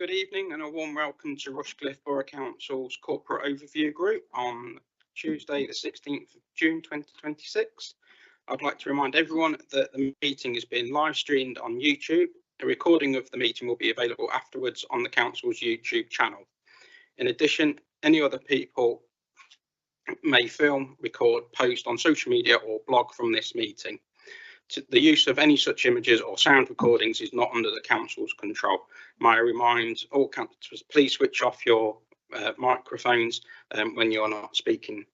Good evening and a warm welcome to Rushcliffe Borough Council's Corporate Overview Group on Tuesday the 16th of June 2026. I'd like to remind everyone that the meeting is being live streamed on YouTube. A recording of the meeting will be available afterwards on the Council's YouTube channel. In addition, any other people may film, record, post on social media or blog from this meeting. The use of any such images or sound recordings is not under the Council's control. May I remind all councillors, please switch off your microphones when you're not speaking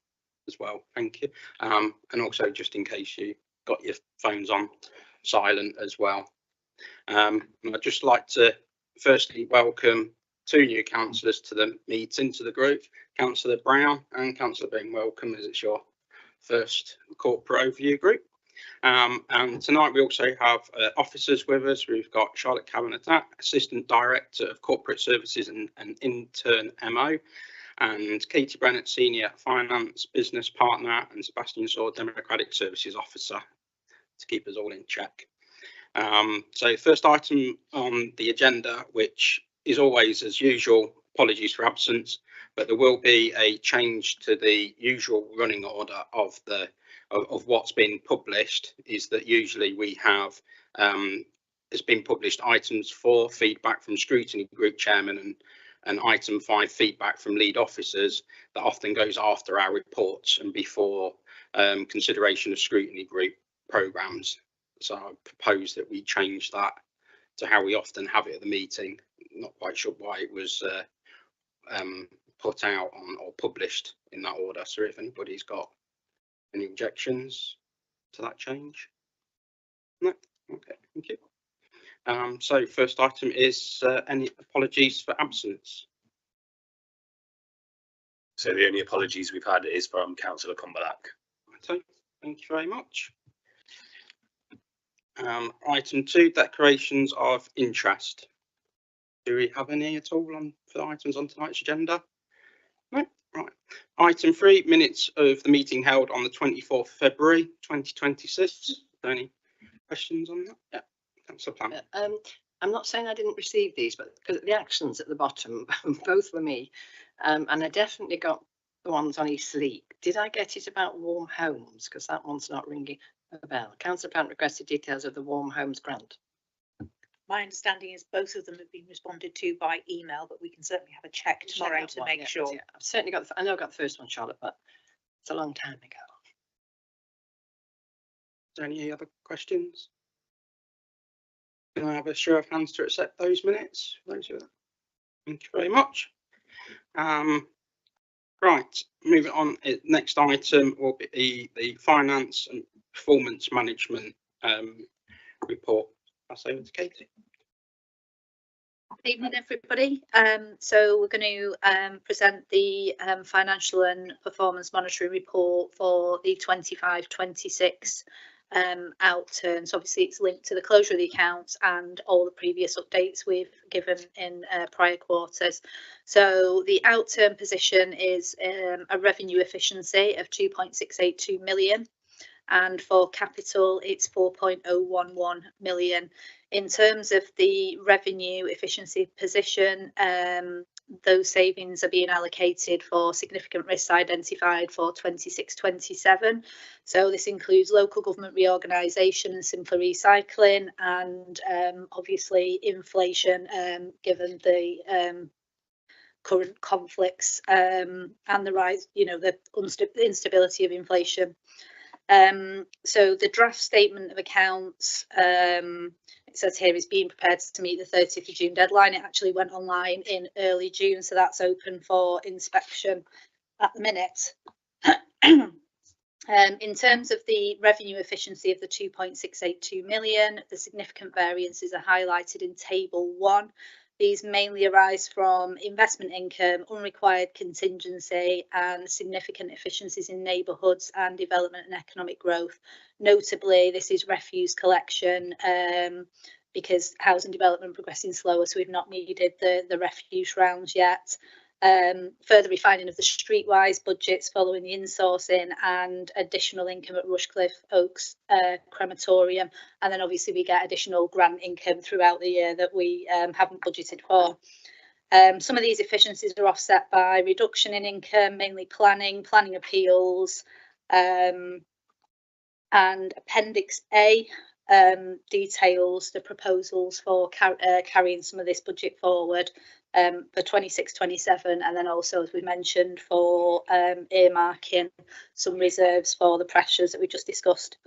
as well. Thank you. And also, just in case you got your phones on silent as well. I'd just like to firstly welcome two new councillors to the meeting, to the group, Councillor Brown and Councillor Bing. Welcome, as it's your first corporate overview group. And tonight we also have officers with us. We've got Charlotte Cavanagh, Assistant Director of Corporate Services and Intern MO, and Katie Brennett, Senior Finance Business Partner, and Sebastian Saw, Democratic Services Officer, to keep us all in check. So first item on the agenda, which is always as usual, apologies for absence, but there will be a change to the usual running order of what's been published. Is that usually we have has been published items 4, feedback from scrutiny group chairman, and item 5, feedback from lead officers. That often goes after our reports and before consideration of scrutiny group programmes. So I propose that we change that to how we often have it at the meeting. Not quite sure why it was put out on or published in that order. So if anybody's got any objections to that change? No? Okay, thank you. So first item is any apologies for absence? So the only apologies we've had is from Councillor Cumberlack. Okay, thank you very much. Item 2, declarations of interest. Do we have any at all for items on tonight's agenda? No? Right. Item 3, minutes of the meeting held on the 24th February 2026. Are there any questions on that? Yeah, Councillor Plant. I'm not saying I didn't receive these, but because the actions at the bottom, both were me, and I definitely got the ones on e-sleep. Did I get it about warm homes? Because that one's not ringing a bell. Councillor Plant requested details of the warm homes grant. My understanding is both of them have been responded to by email, but we can certainly have a check tomorrow to make sure. Yeah, I've certainly got. I know I got the first one, Charlotte, but it's a long time ago. Is there any other questions? Can I have a show of hands to accept those minutes? Thank you very much. Right, moving on. Next item will be the finance and performance management report. I'll say to Katie. Good evening, everybody. So we're going to present the financial and performance monitoring report for the 25-26 outturns. Obviously, it's linked to the closure of the accounts and all the previous updates we've given in prior quarters. So the outturn position is a revenue efficiency of 2.682 million. And for capital, it's 4.011 million. In terms of the revenue efficiency position, those savings are being allocated for significant risks identified for 26-27. So this includes local government reorganisation and simpler recycling, and obviously inflation, given the current conflicts and the rise, the instability of inflation. So the draft statement of accounts, it says here, is being prepared to meet the 30th of June deadline. It actually went online in early June, so that's open for inspection at the minute. In terms of the revenue efficiency of the 2.682 million, the significant variances are highlighted in table 1. These mainly arise from investment income, unrequired contingency, and significant efficiencies in neighbourhoods and development and economic growth. Notably, this is refuse collection because housing development progressing slower, so we've not needed the refuse rounds yet. Further refining of the streetwise budgets following the insourcing, and additional income at Rushcliffe Oaks crematorium, and then obviously we get additional grant income throughout the year that we haven't budgeted for. Some of these efficiencies are offset by reduction in income, mainly planning appeals, and Appendix A details the proposals for carrying some of this budget forward for 26-27, and then also, as we mentioned, for earmarking some reserves for the pressures that we just discussed.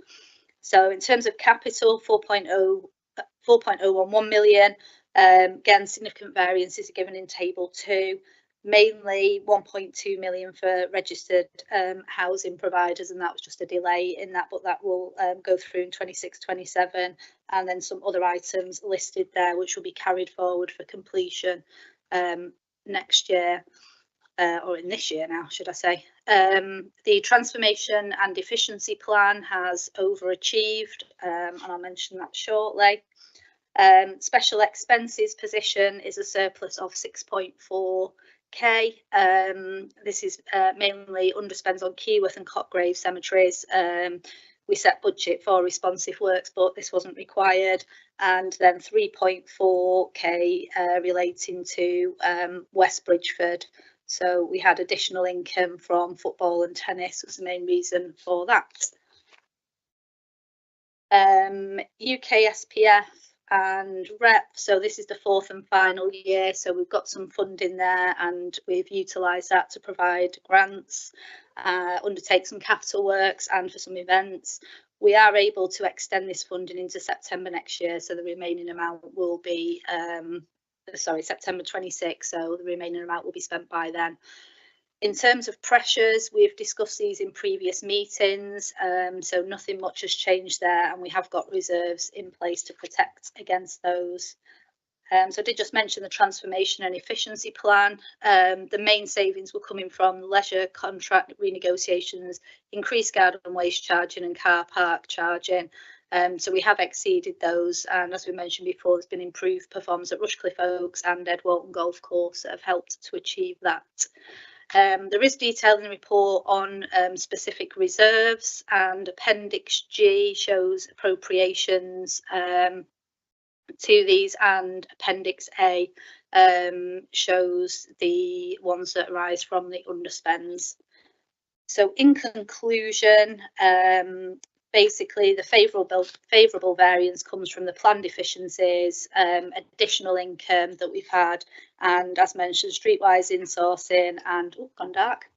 So in terms of capital, 4.011 million. Again, significant variances are given in table 2, mainly 1.2 million for registered housing providers, and that was just a delay in that, but that will go through in 26-27, and then some other items listed there which will be carried forward for completion next year, or in this year now, should I say. The transformation and efficiency plan has overachieved, and I'll mention that shortly. Special expenses position is a surplus of 6.4k. This is mainly underspends on Keyworth and Cotgrave cemeteries. We set budget for responsive works, but this wasn't required, and then 3.4k relating to West Bridgeford. So we had additional income from football and tennis was the main reason for that. UK SPF and REP, so this is the 4th and final year, so we've got some funding there and we've utilised that to provide grants, undertake some capital works and for some events. We are able to extend this funding into September next year, so the remaining amount will be September 26, so the remaining amount will be spent by then. In terms of pressures, we've discussed these in previous meetings, so nothing much has changed there, and we have got reserves in place to protect against those. So I did just mention the transformation and efficiency plan. The main savings were coming from leisure contract renegotiations, increased garden waste charging and car park charging. So we have exceeded those, and as we mentioned before, there's been improved performance at Rushcliffe Oaks and Edwalton Golf Course that have helped to achieve that. There is detail in the report on specific reserves, and Appendix G shows appropriations to these, and Appendix A shows the ones that arise from the underspends. So in conclusion, basically the favourable variance comes from the planned efficiencies, additional income that we've had, and as mentioned, streetwise insourcing and gone dark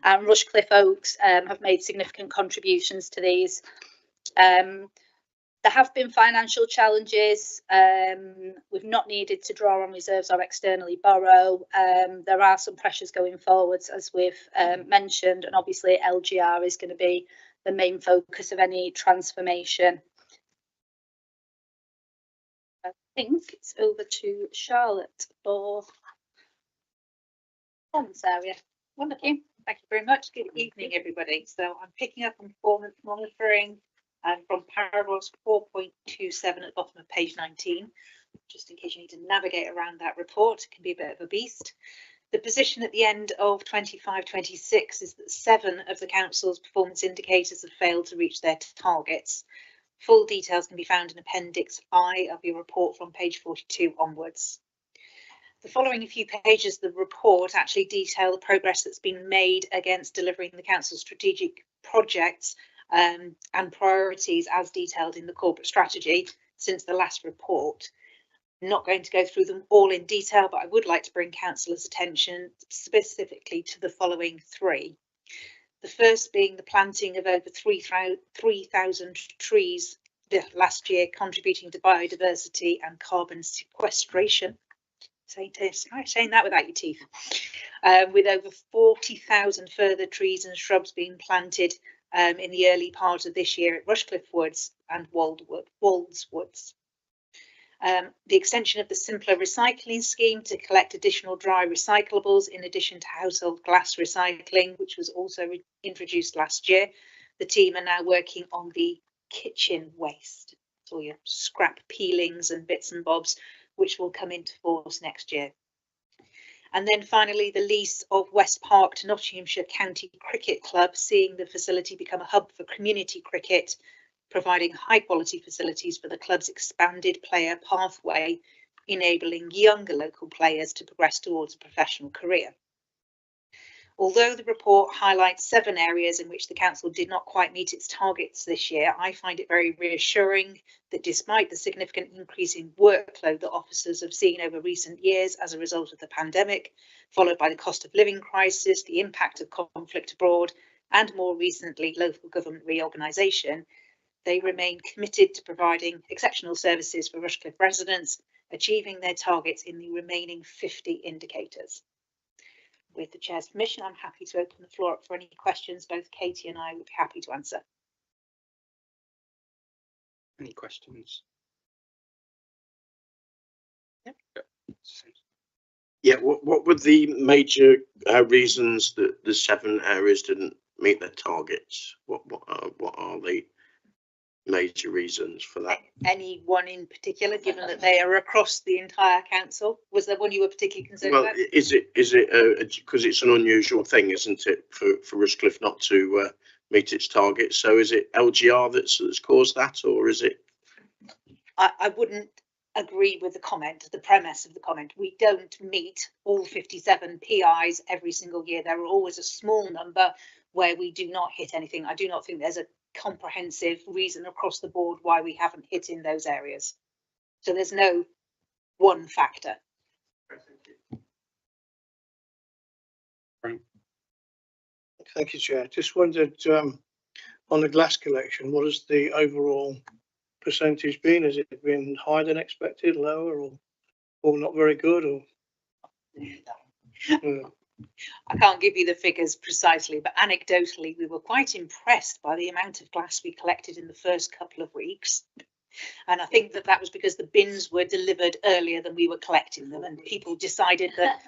and Rushcliffe Oaks have made significant contributions to these. There have been financial challenges. We've not needed to draw on reserves or externally borrow. There are some pressures going forwards, as we've mentioned, and obviously LGR is going to be the main focus of any transformation. I think it's over to Charlotte for performance area. Wonderful. Thank you very much. Good evening, everybody. So I'm picking up on performance monitoring from paragraphs 4.27 at the bottom of page 19, just in case you need to navigate around that report. It can be a bit of a beast. The position at the end of 25-26 is that 7 of the council's performance indicators have failed to reach their targets. Full details can be found in Appendix I of your report from page 42 onwards. The following few pages of the report actually detail the progress that's been made against delivering the council's strategic projects and priorities as detailed in the corporate strategy since the last report. I'm not going to go through them all in detail, but I would like to bring councillors' attention specifically to the following 3. The first being the planting of over 3,000 trees last year, contributing to biodiversity and carbon sequestration. Saying that without your teeth. With over 40,000 further trees and shrubs being planted in the early part of this year at Rushcliffe Woods and Wolds Woods. The extension of the simpler recycling scheme to collect additional dry recyclables in addition to household glass recycling, which was also introduced last year. The team are now working on the kitchen waste, so your scrap peelings and bits and bobs, which will come into force next year. And then finally, the lease of West Park to Nottinghamshire County Cricket Club, seeing the facility become a hub for community cricket, providing high quality facilities for the club's expanded player pathway enabling younger local players to progress towards a professional career. Although the report highlights 7 areas in which the council did not quite meet its targets this year, I find it very reassuring that despite the significant increase in workload that officers have seen over recent years as a result of the pandemic, followed by the cost of living crisis, the impact of conflict abroad, and more recently local government reorganisation, they remain committed to providing exceptional services for Rushcliffe residents, achieving their targets in the remaining 50 indicators. With the Chair's permission, I'm happy to open the floor up for any questions. Both Katie and I would be happy to answer. Any questions? Yep. Yeah, what were the major reasons that the 7 areas didn't meet their targets? What are the major reasons for that? Any one in particular, given that they are across the entire council? Was there one you were particularly concerned Well, about? is it because it's an unusual thing, isn't it, for Rushcliffe not to meet its targets? So is it LGR that's caused that, or is it? I wouldn't agree with the comment, the premise of the comment. We don't meet all 57 PIs every single year. There are always a small number where we do not hit anything. I do not think there's a comprehensive reason across the board why we haven't hit in those areas. So there's no one factor. Thank you, Chair. Just wondered on the glass collection, what has the overall percentage been? Has it been higher than expected, lower, or not very good? Or I can't give you the figures precisely, but anecdotally, we were quite impressed by the amount of glass we collected in the first couple of weeks. And I think that was because the bins were delivered earlier than we were collecting them, and people decided that,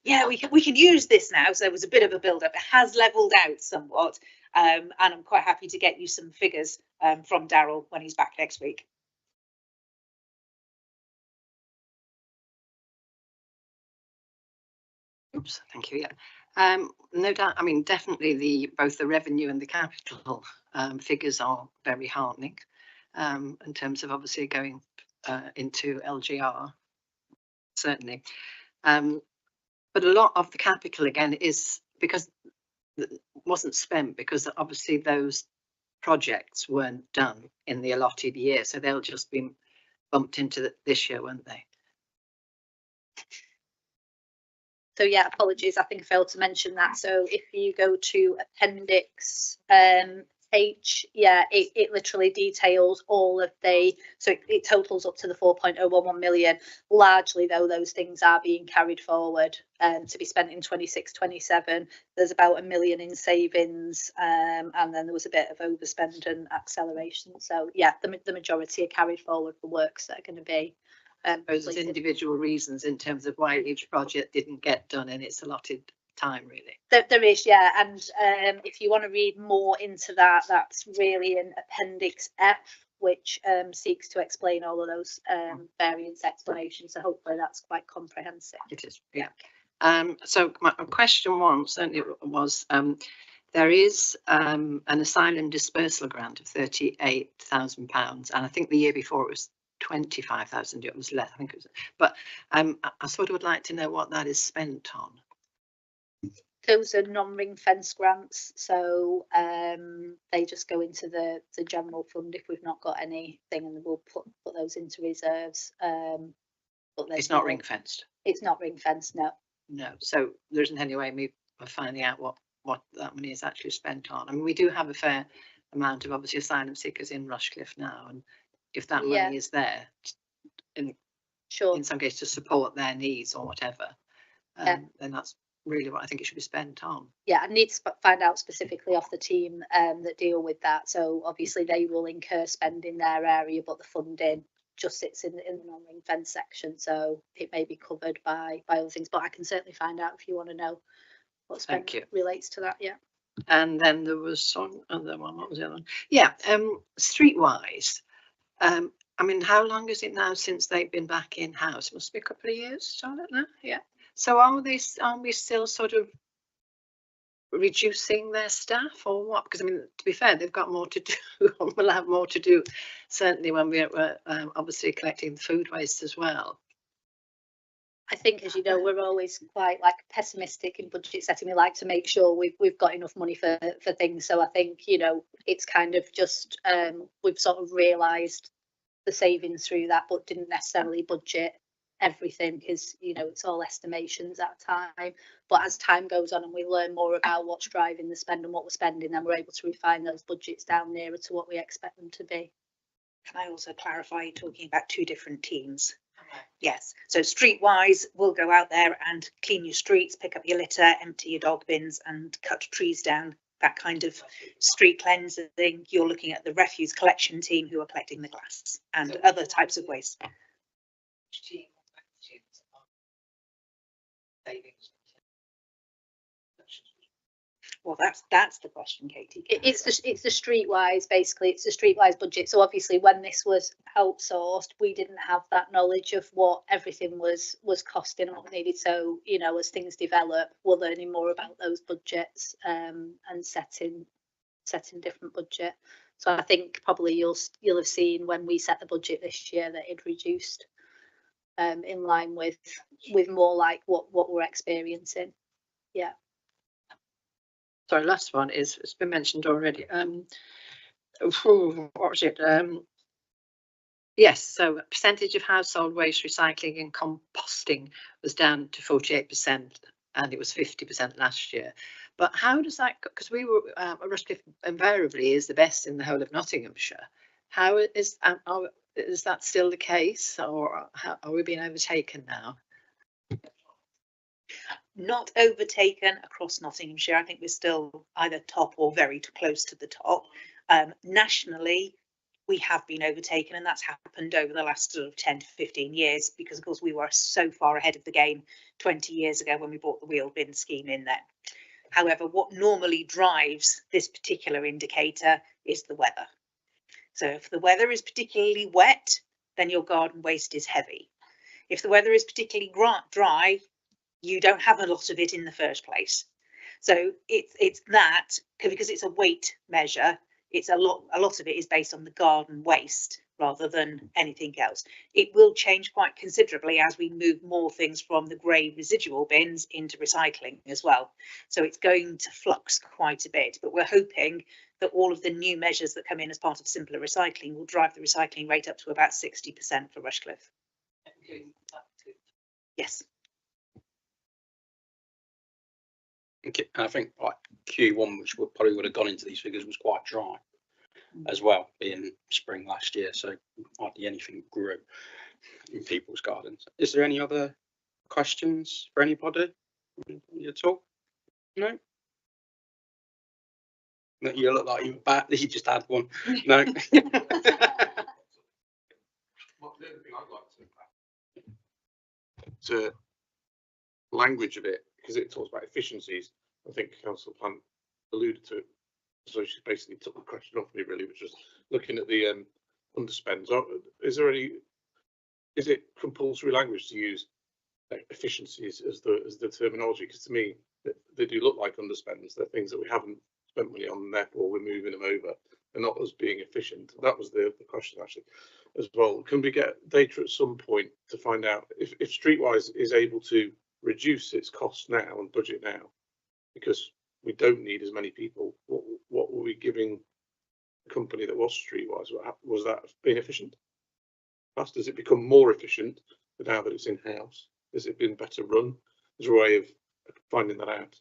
yeah, we can use this now. So there was a bit of a build-up. It has levelled out somewhat, and I'm quite happy to get you some figures from Daryl when he's back next week. Oops, thank you. Yeah, no doubt. I mean, definitely both the revenue and the capital figures are very heartening in terms of obviously going into LGR, certainly. But a lot of the capital again is because it wasn't spent because obviously those projects weren't done in the allotted year, so they'll just be bumped into this year, won't they? So yeah, apologies, I think I failed to mention that. So if you go to Appendix H, yeah, it literally details all of so it totals up to the 4.011 million. Largely though, those things are being carried forward to be spent in 26-27. There's about £1 million in savings, and then there was a bit of overspend and acceleration. So yeah, the majority are carried forward for works that are going to be There's individual reasons in terms of why each project didn't get done in its allotted time, really. There is, yeah, and if you want to read more into that, that's really in Appendix F, which seeks to explain all of those variance explanations. So hopefully that's quite comprehensive. It is, yeah. So my question one certainly was, there is an asylum dispersal grant of £38,000, and I think the year before it was 25,000. It was less, I think it was, but I sort of would like to know what that is spent on. Those are non-ring fence grants, so they just go into the general fund if we've not got anything, and we'll put those into reserves. But it's not ring fenced. It's not ring fenced, no. No, so there isn't any way of finding out what that money is actually spent on. I mean, we do have a fair amount of obviously asylum seekers in Rushcliffe now, and if that money is there, in some cases to support their needs or whatever, then that's really what I think it should be spent on. Yeah, I need to find out specifically off the team that deal with that. So obviously they will incur spend in their area, but the funding just sits in the non-ring fence section, so it may be covered by other things. But I can certainly find out if you want to know what spend relates to that. Yeah. And then there was some other one. What was the other one? Yeah, streetwise. I mean, how long is it now since they've been back in house? It must be a couple of years, Charlotte, now. Yeah. So are we still sort of reducing their staff or what? Because I mean, to be fair, they've got more to do. We'll have more to do, certainly when we're obviously collecting food waste as well. think, as you know, we're always quite like pessimistic in budget setting. We like to make sure we've got enough money for things. So I think, you know, it's kind of just we've sort of realised the savings through that, but didn't necessarily budget everything, because, you know, it's all estimations at a time. But as time goes on and we learn more about what's driving the spend and what we're spending, then we're able to refine those budgets down nearer to what we expect them to be. Can I also clarify, talking about two different teams? Yes, so streetwise, we'll go out there and clean your streets, pick up your litter, empty your dog bins and cut trees down, that kind of street cleansing. You're looking at the refuse collection team who are collecting the glass and other types of waste. Well, that's the question, Katie. It's the streetwise, basically. It's the streetwise budget. So obviously, when this was outsourced, we didn't have that knowledge of what everything was costing and what needed. So, you know, as things develop, we're learning more about those budgets and setting different budget. So I think probably you'll have seen when we set the budget this year that it reduced in line with more like what we're experiencing. Yeah. Sorry, last one is, it's been mentioned already. What was it? Yes, so percentage of household waste recycling and composting was down to 48%, and it was 50% last year. But how does that go? Because we were, Rushcliffe invariably is the best in the whole of Nottinghamshire. How is that still the case, or how, are we being overtaken now? Not overtaken across Nottinghamshire. I think we're still either top or very close to the top. Nationally, we have been overtaken, and that's happened over the last sort of 10 to 15 years, because of course we were so far ahead of the game 20 years ago when we brought the wheel bin scheme in there. However, what normally drives this particular indicator is the weather. So if the weather is particularly wet, then your garden waste is heavy. If the weather is particularly dry, you don't have a lot of it in the first place. So it's that, because it's a weight measure, it's a lot of it is based on the garden waste rather than anything else. It will change quite considerably as we move more things from the grey residual bins into recycling as well. So it's going to flux quite a bit, but we're hoping that all of the new measures that come in as part of simpler recycling will drive the recycling rate up to about 60% for Rushcliffe. Yes. I think like Q1, which probably would have gone into these figures, was quite dry as well, being spring last year. So hardly anything grew in people's gardens. Is there any other questions for anybody at all? No? You look like you were back. You just had one. No. Well, the other thing I'd like to language of it, because it talks about efficiencies. I think Council Plant alluded to it, so she basically took the question off me really, which was looking at the underspends. Is it compulsory language to use efficiencies as the terminology? Because to me, they do look like underspends. They're things that we haven't spent money on, and therefore we're moving them over. They're not us being efficient. That was the question actually as well. Can we get data at some point to find out if Streetwise is able to reduce its costs now and budget now, because we don't need as many people? What were we giving the company that was Streetwise? Was that being efficient? Fast? Does it become more efficient now that it's in-house? Has it been better run? There's a way of finding that out,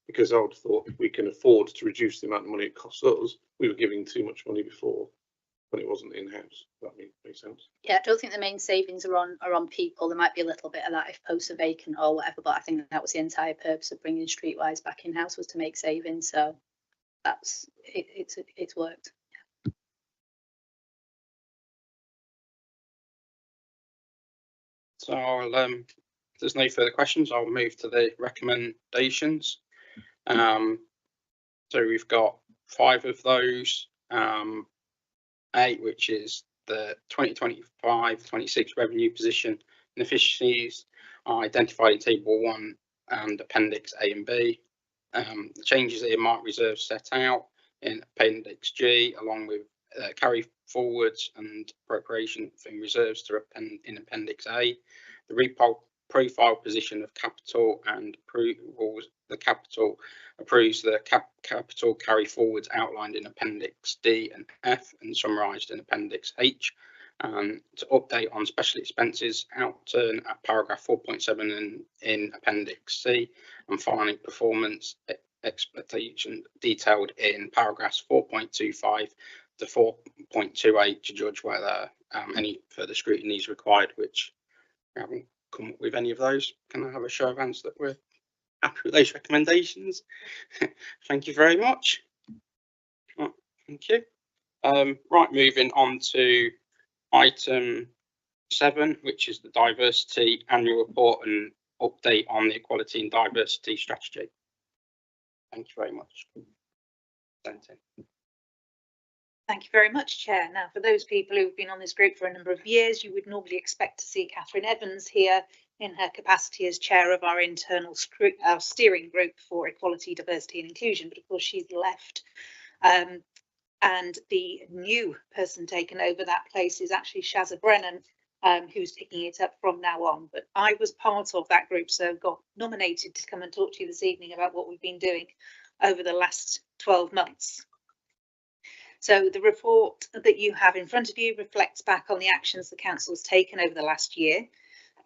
because I would have thought we can afford to reduce the amount of money it costs us. We were giving too much money before when it wasn't in-house. That makes sense. Yeah, I don't think the main savings are on people. There might be a little bit of that if posts are vacant or whatever, but I think that was the entire purpose of bringing Streetwise back in-house, was to make savings. So that's it's worked. So if there's no further questions, I'll move to the recommendations. So we've got 5 of those. 8, which is the 2025-26 revenue position and efficiencies, are identified in Table 1 and Appendix A and B. The changes that earmarked reserves set out in Appendix G, along with carry forwards and appropriation in reserves to in Appendix A. The profile position of capital and approvals. The capital approves the capital carry forwards outlined in Appendix D and F and summarised in Appendix H. To update on special expenses, outturn at paragraph 4.7 in Appendix C, and finally performance expectation detailed in paragraphs 4.25 to 4.28 to judge whether any further scrutiny is required, which we haven't come up with any of those. Can I have a show of hands that we're happy with those recommendations? Thank you very much. Oh, thank you. Right, moving on to item 7, which is the diversity annual report and update on the equality and diversity strategy. Thank you very much. Thank you very much, Chair. Now, for those people who've been on this group for a number of years, you would normally expect to see Catherine Evans here in her capacity as chair of our internal steering group for equality, diversity and inclusion, but of course she's left. And the new person taken over that place is actually Shazza Brennan, who's picking it up from now on. But I was part of that group, so got nominated to come and talk to you this evening about what we've been doing over the last 12 months. So the report that you have in front of you reflects back on the actions the council has taken over the last year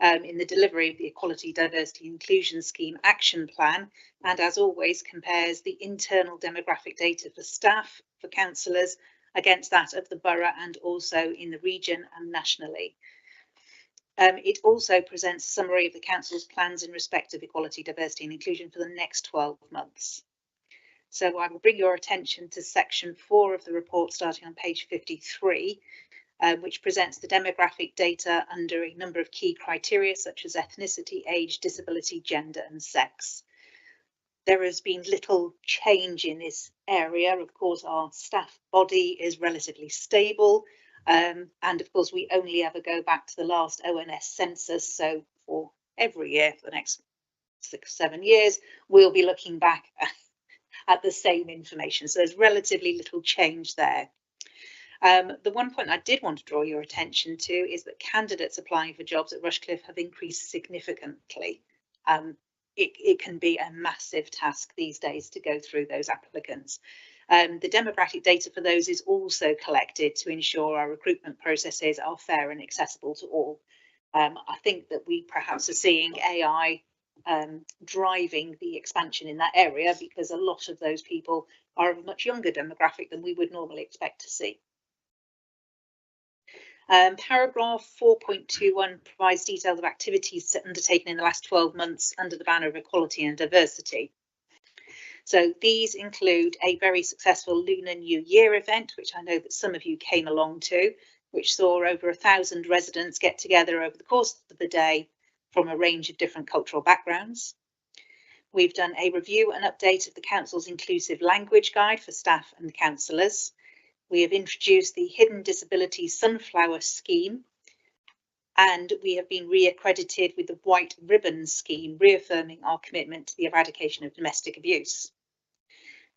in the delivery of the Equality, Diversity and Inclusion Scheme Action Plan, and as always compares the internal demographic data for staff, for councillors, against that of the borough and also in the region and nationally. It also presents a summary of the council's plans in respect of equality, diversity and inclusion for the next 12 months. So I will bring your attention to section 4 of the report starting on page 53, which presents the demographic data under a number of key criteria such as ethnicity, age, disability, gender and sex. There has been little change in this area. Of course, our staff body is relatively stable. And of course, we only ever go back to the last ONS census. So for every year for the next 6-7 years, we'll be looking back at the same information. So there's relatively little change there. The one point I did want to draw your attention to is that candidates applying for jobs at Rushcliffe have increased significantly. It can be a massive task these days to go through those applicants. The demographic data for those is also collected to ensure our recruitment processes are fair and accessible to all. I think that we perhaps are seeing AI driving the expansion in that area because a lot of those people are of a much younger demographic than we would normally expect to see. Paragraph 4.21 provides details of activities undertaken in the last 12 months under the banner of equality and diversity. So these include a very successful Lunar New Year event, which I know that some of you came along to, which saw over 1,000 residents get together over the course of the day from a range of different cultural backgrounds. We've done a review and update of the council's inclusive language guide for staff and councillors. We have introduced the Hidden Disability Sunflower Scheme, and we have been re-accredited with the White Ribbon Scheme, reaffirming our commitment to the eradication of domestic abuse.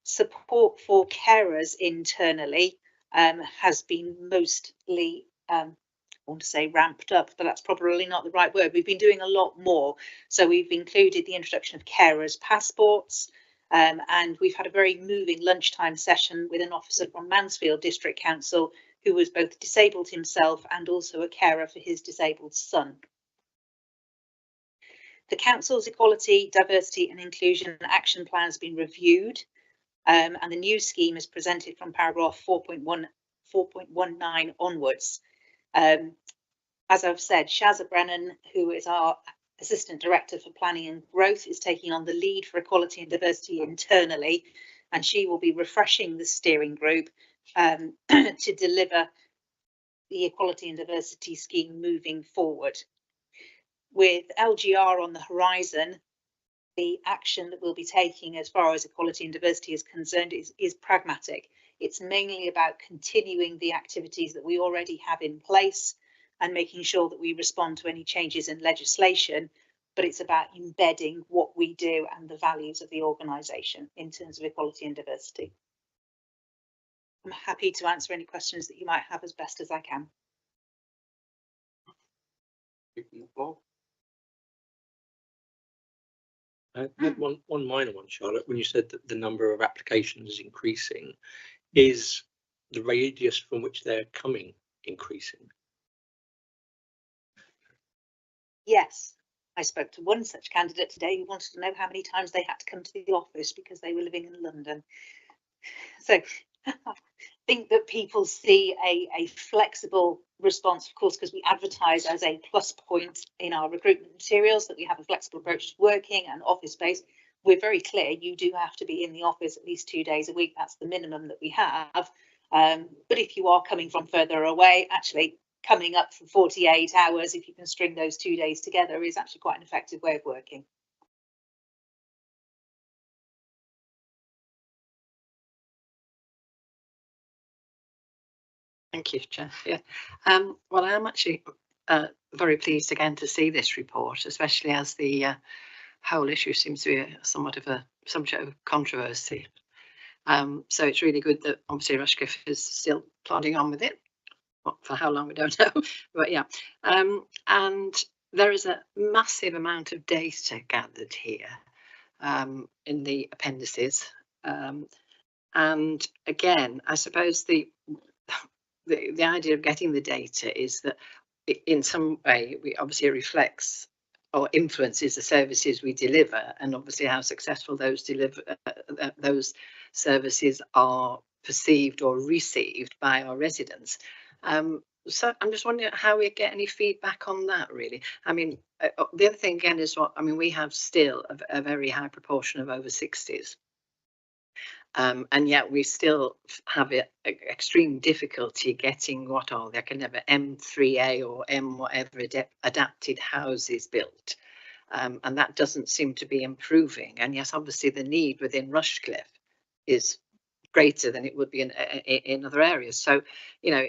Support for carers internally has been mostly I want to say ramped up, but that's probably not the right word. We've been doing a lot more. So we've included the introduction of carers passports, and we've had a very moving lunchtime session with an officer from Mansfield District Council who was both disabled himself and also a carer for his disabled son. The council's equality, diversity and inclusion action plan has been reviewed, and the new scheme is presented from paragraph 4.19 onwards. As I've said, Shazza Brennan, who is our Assistant Director for Planning and Growth, is taking on the lead for equality and diversity internally, and she will be refreshing the steering group to deliver the equality and diversity scheme moving forward. With LGR on the horizon, the action that we'll be taking as far as equality and diversity is concerned is pragmatic. It's mainly about continuing the activities that we already have in place and making sure that we respond to any changes in legislation, but it's about embedding what we do and the values of the organisation in terms of equality and diversity. I'm happy to answer any questions that you might have as best as I can. I had one minor one, Charlotte. When you said that the number of applications is increasing, is the radius from which they're coming increasing? Yes, I spoke to one such candidate today who wanted to know how many times they had to come to the office because they were living in London. So I think that people see a flexible response, of course, because we advertise as a plus point in our recruitment materials that we have a flexible approach to working and office space. We're very clear, you do have to be in the office at least 2 days a week. That's the minimum that we have. But if you are coming from further away, actually coming up for 48 hours, if you can string those 2 days together, is actually quite an effective way of working. Thank you, Chair. Yeah. Well, I am actually very pleased again to see this report, especially as the whole issue seems to be somewhat of a subject of controversy. So it's really good that obviously Rushcliffe is still plodding on with it. For how long we don't know, but yeah. And there is a massive amount of data gathered here in the appendices. And again, I suppose the idea of getting the data is that in some way we obviously reflects or influences the services we deliver, and obviously how successful those those services are perceived or received by our residents. So I'm just wondering how we get any feedback on that, really. I mean, the other thing again is we have still a very high proportion of over 60s. And yet we still have extreme difficulty getting what are they can never M3A or M whatever adapted houses built. And that doesn't seem to be improving. And yes, obviously the need within Rushcliffe is greater than it would be in other areas. So, you know,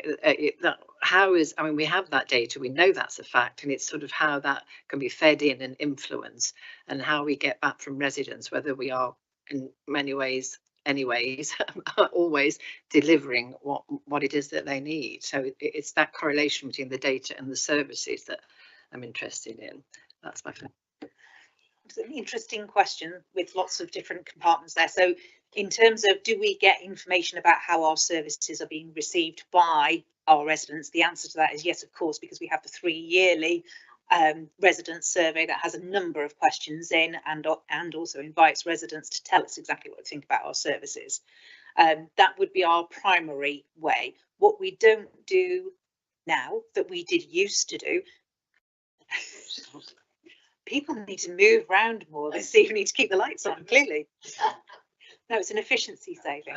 we have that data, we know that's a fact, and it's sort of how that can be fed in and influence, and how we get back from residents, whether we are in many ways anyways always delivering what it is that they need. So it's that correlation between the data and the services that I'm interested in. That's my first. It's an interesting question with lots of different compartments there. So in terms of, do we get information about how our services are being received by our residents? The answer to that is yes, of course, because we have the 3 yearly resident survey that has a number of questions in, and also invites residents to tell us exactly what they think about our services. That would be our primary way. What we don't do now that we did used to do, people need to move around more this evening to keep the lights on, clearly. No, it's an efficiency saving.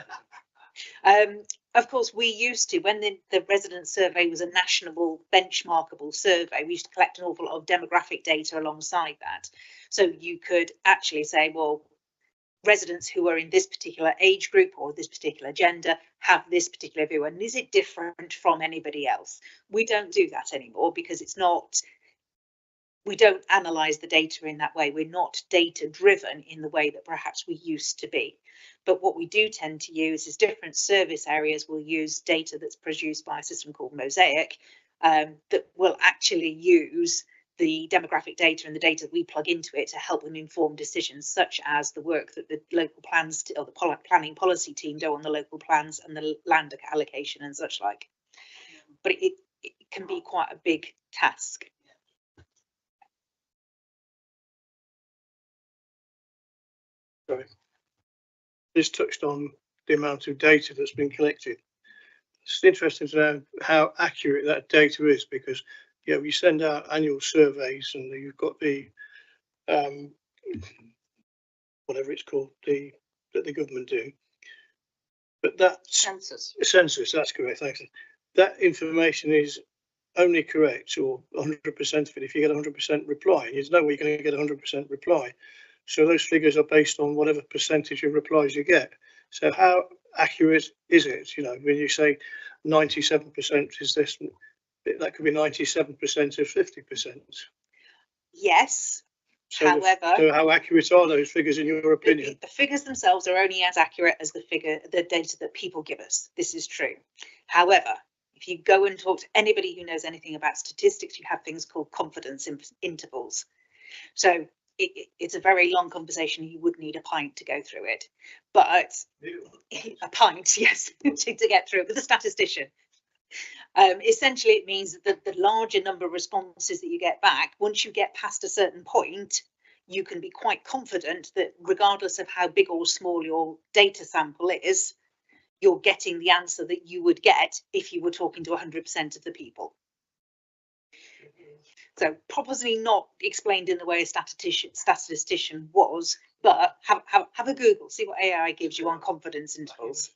Of course, we used to, when the resident survey was a national benchmarkable survey, we used to collect an awful lot of demographic data alongside that. So you could actually say, well, residents who are in this particular age group or this particular gender have this particular view, and is it different from anybody else? We don't do that anymore because it's not, we don't analyse the data in that way. We're not data driven in the way that perhaps we used to be. But what we do tend to use is different service areas will use data that's produced by a system called Mosaic that will actually use the demographic data and the data that we plug into it to help them inform decisions, such as the work that the local plans or the planning policy team do on the local plans and the land allocation and such like. But it can be quite a big task. Sorry. This touched on the amount of data that's been collected. It's interesting to know how accurate that data is, because we send out annual surveys and you've got the whatever it's called, that the government do. But that census, that's correct, thanks. That information is only correct, or 100% of it, if you get 100% reply. There's no way you're going to get 100% reply. So those figures are based on whatever percentage of replies you get. So how accurate is it? You know, when you say 97% is this, that could be 97% of 50%. Yes. So However, so how accurate are those figures in your opinion? The figures themselves are only as accurate as the data that people give us. This is true. However, if you go and talk to anybody who knows anything about statistics, you have things called confidence intervals. So it's a very long conversation. You would need a pint to go through it, but a pint, yes, to get through it with a statistician. Essentially, it means that the larger number of responses that you get back, once you get past a certain point, you can be quite confident that regardless of how big or small your data sample is, you're getting the answer that you would get if you were talking to 100% of the people. So probably not explained in the way a statistician was, but have a Google, see what AI gives you on confidence intervals.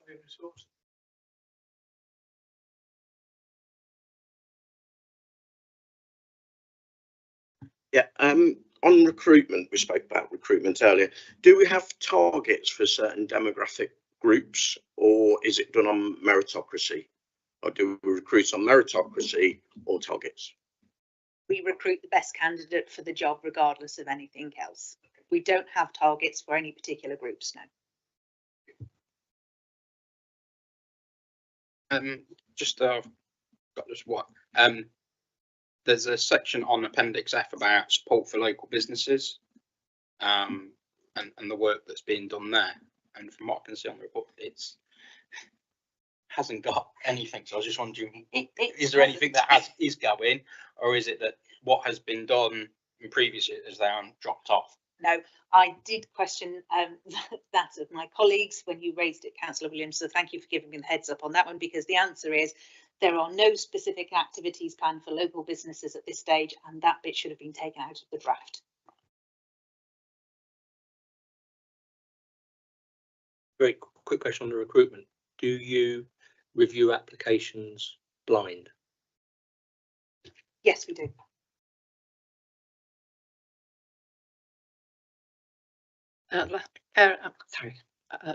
Yeah, on recruitment, we spoke about recruitment earlier. Do we have targets for certain demographic groups, or is it done on meritocracy? Or do we recruit on meritocracy or targets? We recruit the best candidate for the job regardless of anything else. We don't have targets for any particular groups now. There's a section on Appendix F about support for local businesses, and the work that's being done there. And from what I can see on the report, it's hasn't got anything. So I was just wondering, is there anything that is going, or is it that what has been done in previous years has now dropped off? No, I did question that of my colleagues when you raised it, Councillor Williams, so thank you for giving me the heads up on that one, because the answer is there are no specific activities planned for local businesses at this stage, and that bit should have been taken out of the draft. Very quick question on the recruitment. Do you review applications blind? Yes, we do. Sorry,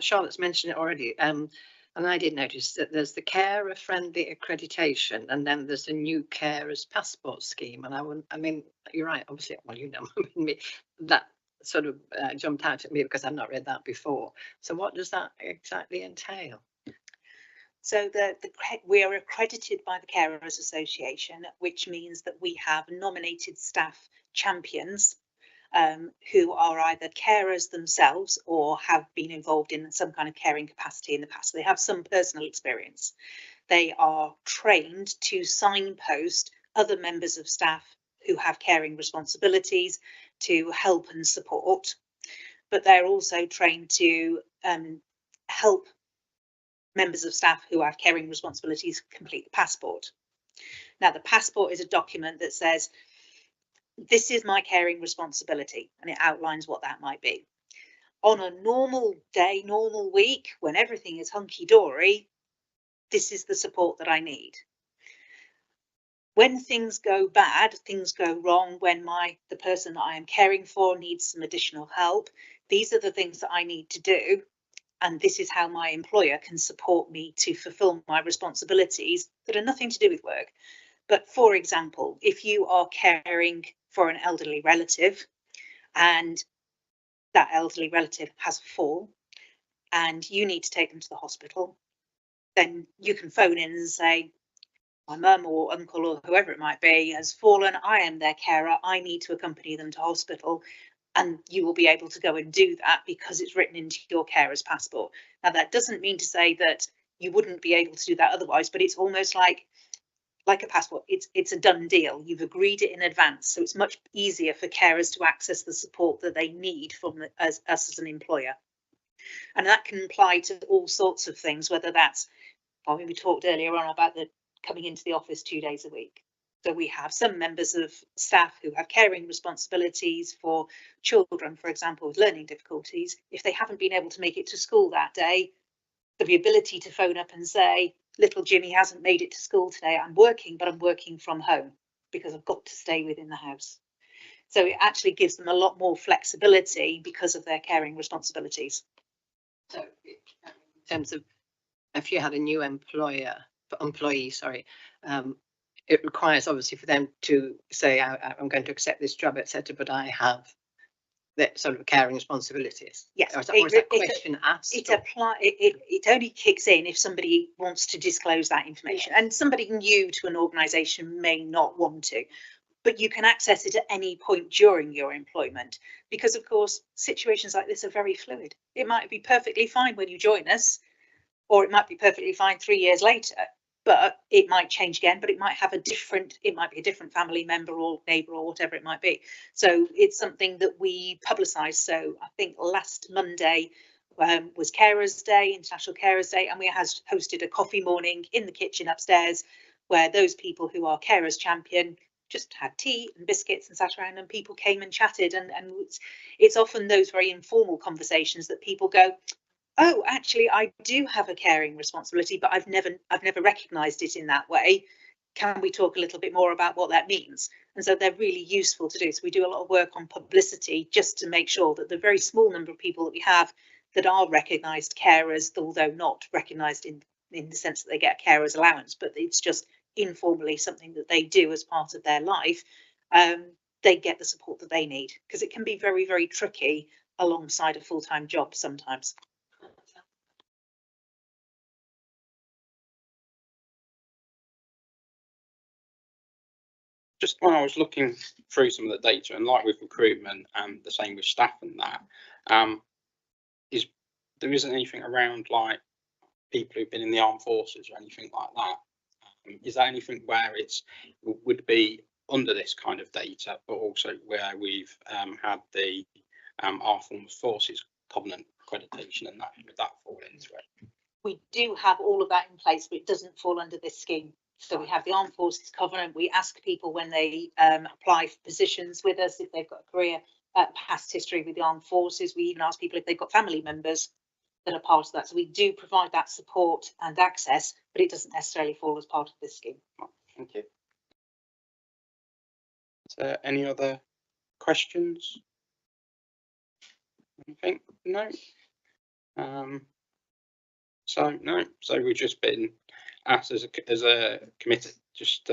Charlotte's mentioned it already, and I did notice that there's the carer friendly accreditation, and then there's a new carers passport scheme. And I mean, you're right, obviously, well, you know, that sort of jumped out at me because I've not read that before. So what does that exactly entail? So we are accredited by the Carers Association, which means that we have nominated staff champions who are either carers themselves or have been involved in some kind of caring capacity in the past. They have some personal experience. They are trained to signpost other members of staff who have caring responsibilities to help and support, but they're also trained to help members of staff who have caring responsibilities complete the passport. Now, the passport is a document that says, this is my caring responsibility, and it outlines what that might be. On a normal day, normal week, when everything is hunky-dory, this is the support that I need. When things go bad, things go wrong, when the person that I am caring for needs some additional help, these are the things that I need to do, and this is how my employer can support me to fulfill my responsibilities that are nothing to do with work. But for example, if you are caring for an elderly relative and that elderly relative has a fall and you need to take them to the hospital, then you can phone in and say, my mum or uncle or whoever it might be has fallen, I am their carer, I need to accompany them to hospital, and you will be able to go and do that because it's written into your carer's passport. Now, that doesn't mean to say that you wouldn't be able to do that otherwise, but it's almost like a passport. It's a done deal. You've agreed it in advance, so it's much easier for carers to access the support that they need from us as an employer. And that can apply to all sorts of things, whether that's, well, we talked earlier on about the coming into the office 2 days a week. So we have some members of staff who have caring responsibilities for children, for example, with learning difficulties. If they haven't been able to make it to school that day, the ability to phone up and say, little Jimmy hasn't made it to school today, I'm working, but I'm working from home because I've got to stay within the house. So it actually gives them a lot more flexibility because of their caring responsibilities. So in terms of if you had a new employee, it requires obviously for them to say, I'm going to accept this job, etc., but I have that sort of caring responsibilities. Yes, or is that question asked? It only kicks in if somebody wants to disclose that information, and somebody new to an organisation may not want to. but you can access it at any point during your employment, because of course situations like this are very fluid. It might be perfectly fine when you join us, or it might be perfectly fine 3 years later, but it might change again, but it might have it might be a different family member or neighbour or whatever it might be. So it's something that we publicise. So I think last Monday was Carers Day, International Carers Day, and we hosted a coffee morning in the kitchen upstairs where those people who are carers champion just had tea and biscuits and sat around, and people came and chatted, and it's often those very informal conversations that people go, oh, actually, I do have a caring responsibility, but I've never recognised it in that way. Can we talk a little bit more about what that means? And so they're really useful to do. So we do a lot of work on publicity just to make sure that the very small number of people that we have that are recognised carers, although not recognised in the sense that they get a carer's allowance, but it's just informally something that they do as part of their life, they get the support that they need, because it can be very, very tricky alongside a full-time job sometimes. Just when I was looking through some of the data, and like with recruitment and the same with staff and that, there isn't anything around like people who've been in the armed forces or anything like that. Is that anything where would be under this kind of data, but also where we've had the armed forces covenant accreditation, and that would that fall into it? We do have all of that in place, but it doesn't fall under this scheme. So we have the Armed Forces Covenant. We ask people when they apply for positions with us if they've got a career past history with the Armed Forces. We even ask people if they've got family members that are part of that. So we do provide that support and access, but it doesn't necessarily fall as part of this scheme. Thank you. Is there any other questions? Anything? No. So we've just been asked as a committee, just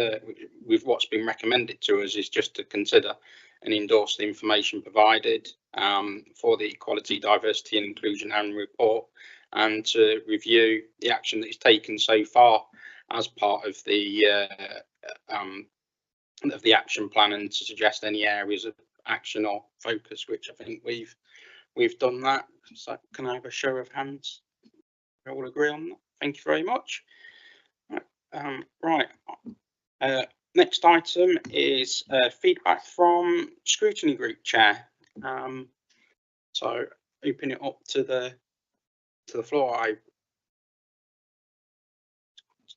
with what's been recommended to us, is just to consider and endorse the information provided for the Equality, Diversity and Inclusion Annual Report, and to review the action that is taken so far as part of the action plan, and to suggest any areas of action or focus, which I think we've done that. So can I have a show of hands? We all agree on that. Thank you very much. Right. Next item is feedback from scrutiny group chair. So open it up to the floor.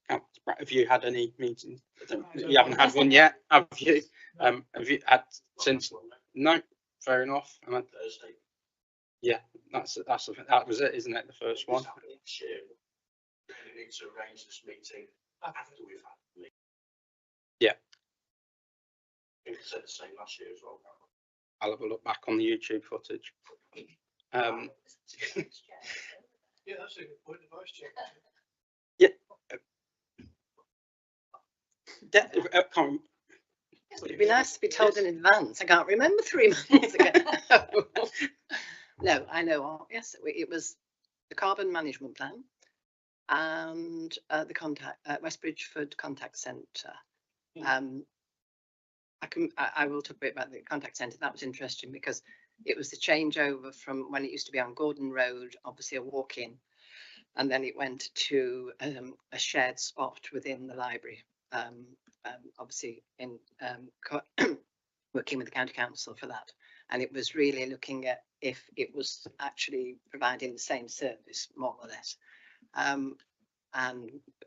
Have you had any meetings? You haven't had one yet, have you? Have you had since? No, fair enough. Yeah, that was it, isn't it? The first one. Really need to arrange this meeting after we've had the meeting. Yeah. I think I said the same last year as well. I'll have a look back on the YouTube footage. Yeah, that's a good point. The vice chair. Yeah. It'd be nice to be told in advance. I can't remember 3 months ago. No, I know. Yes, it was the carbon management plan and the West Bridgeford Contact Centre. I will talk a bit about the contact centre. That was interesting because it was the changeover from when it used to be on Gordon Road, obviously a walk-in, and then it went to a shared spot within the library. Obviously in working with the county council for that, and it was really looking at if it was actually providing the same service, more or less. And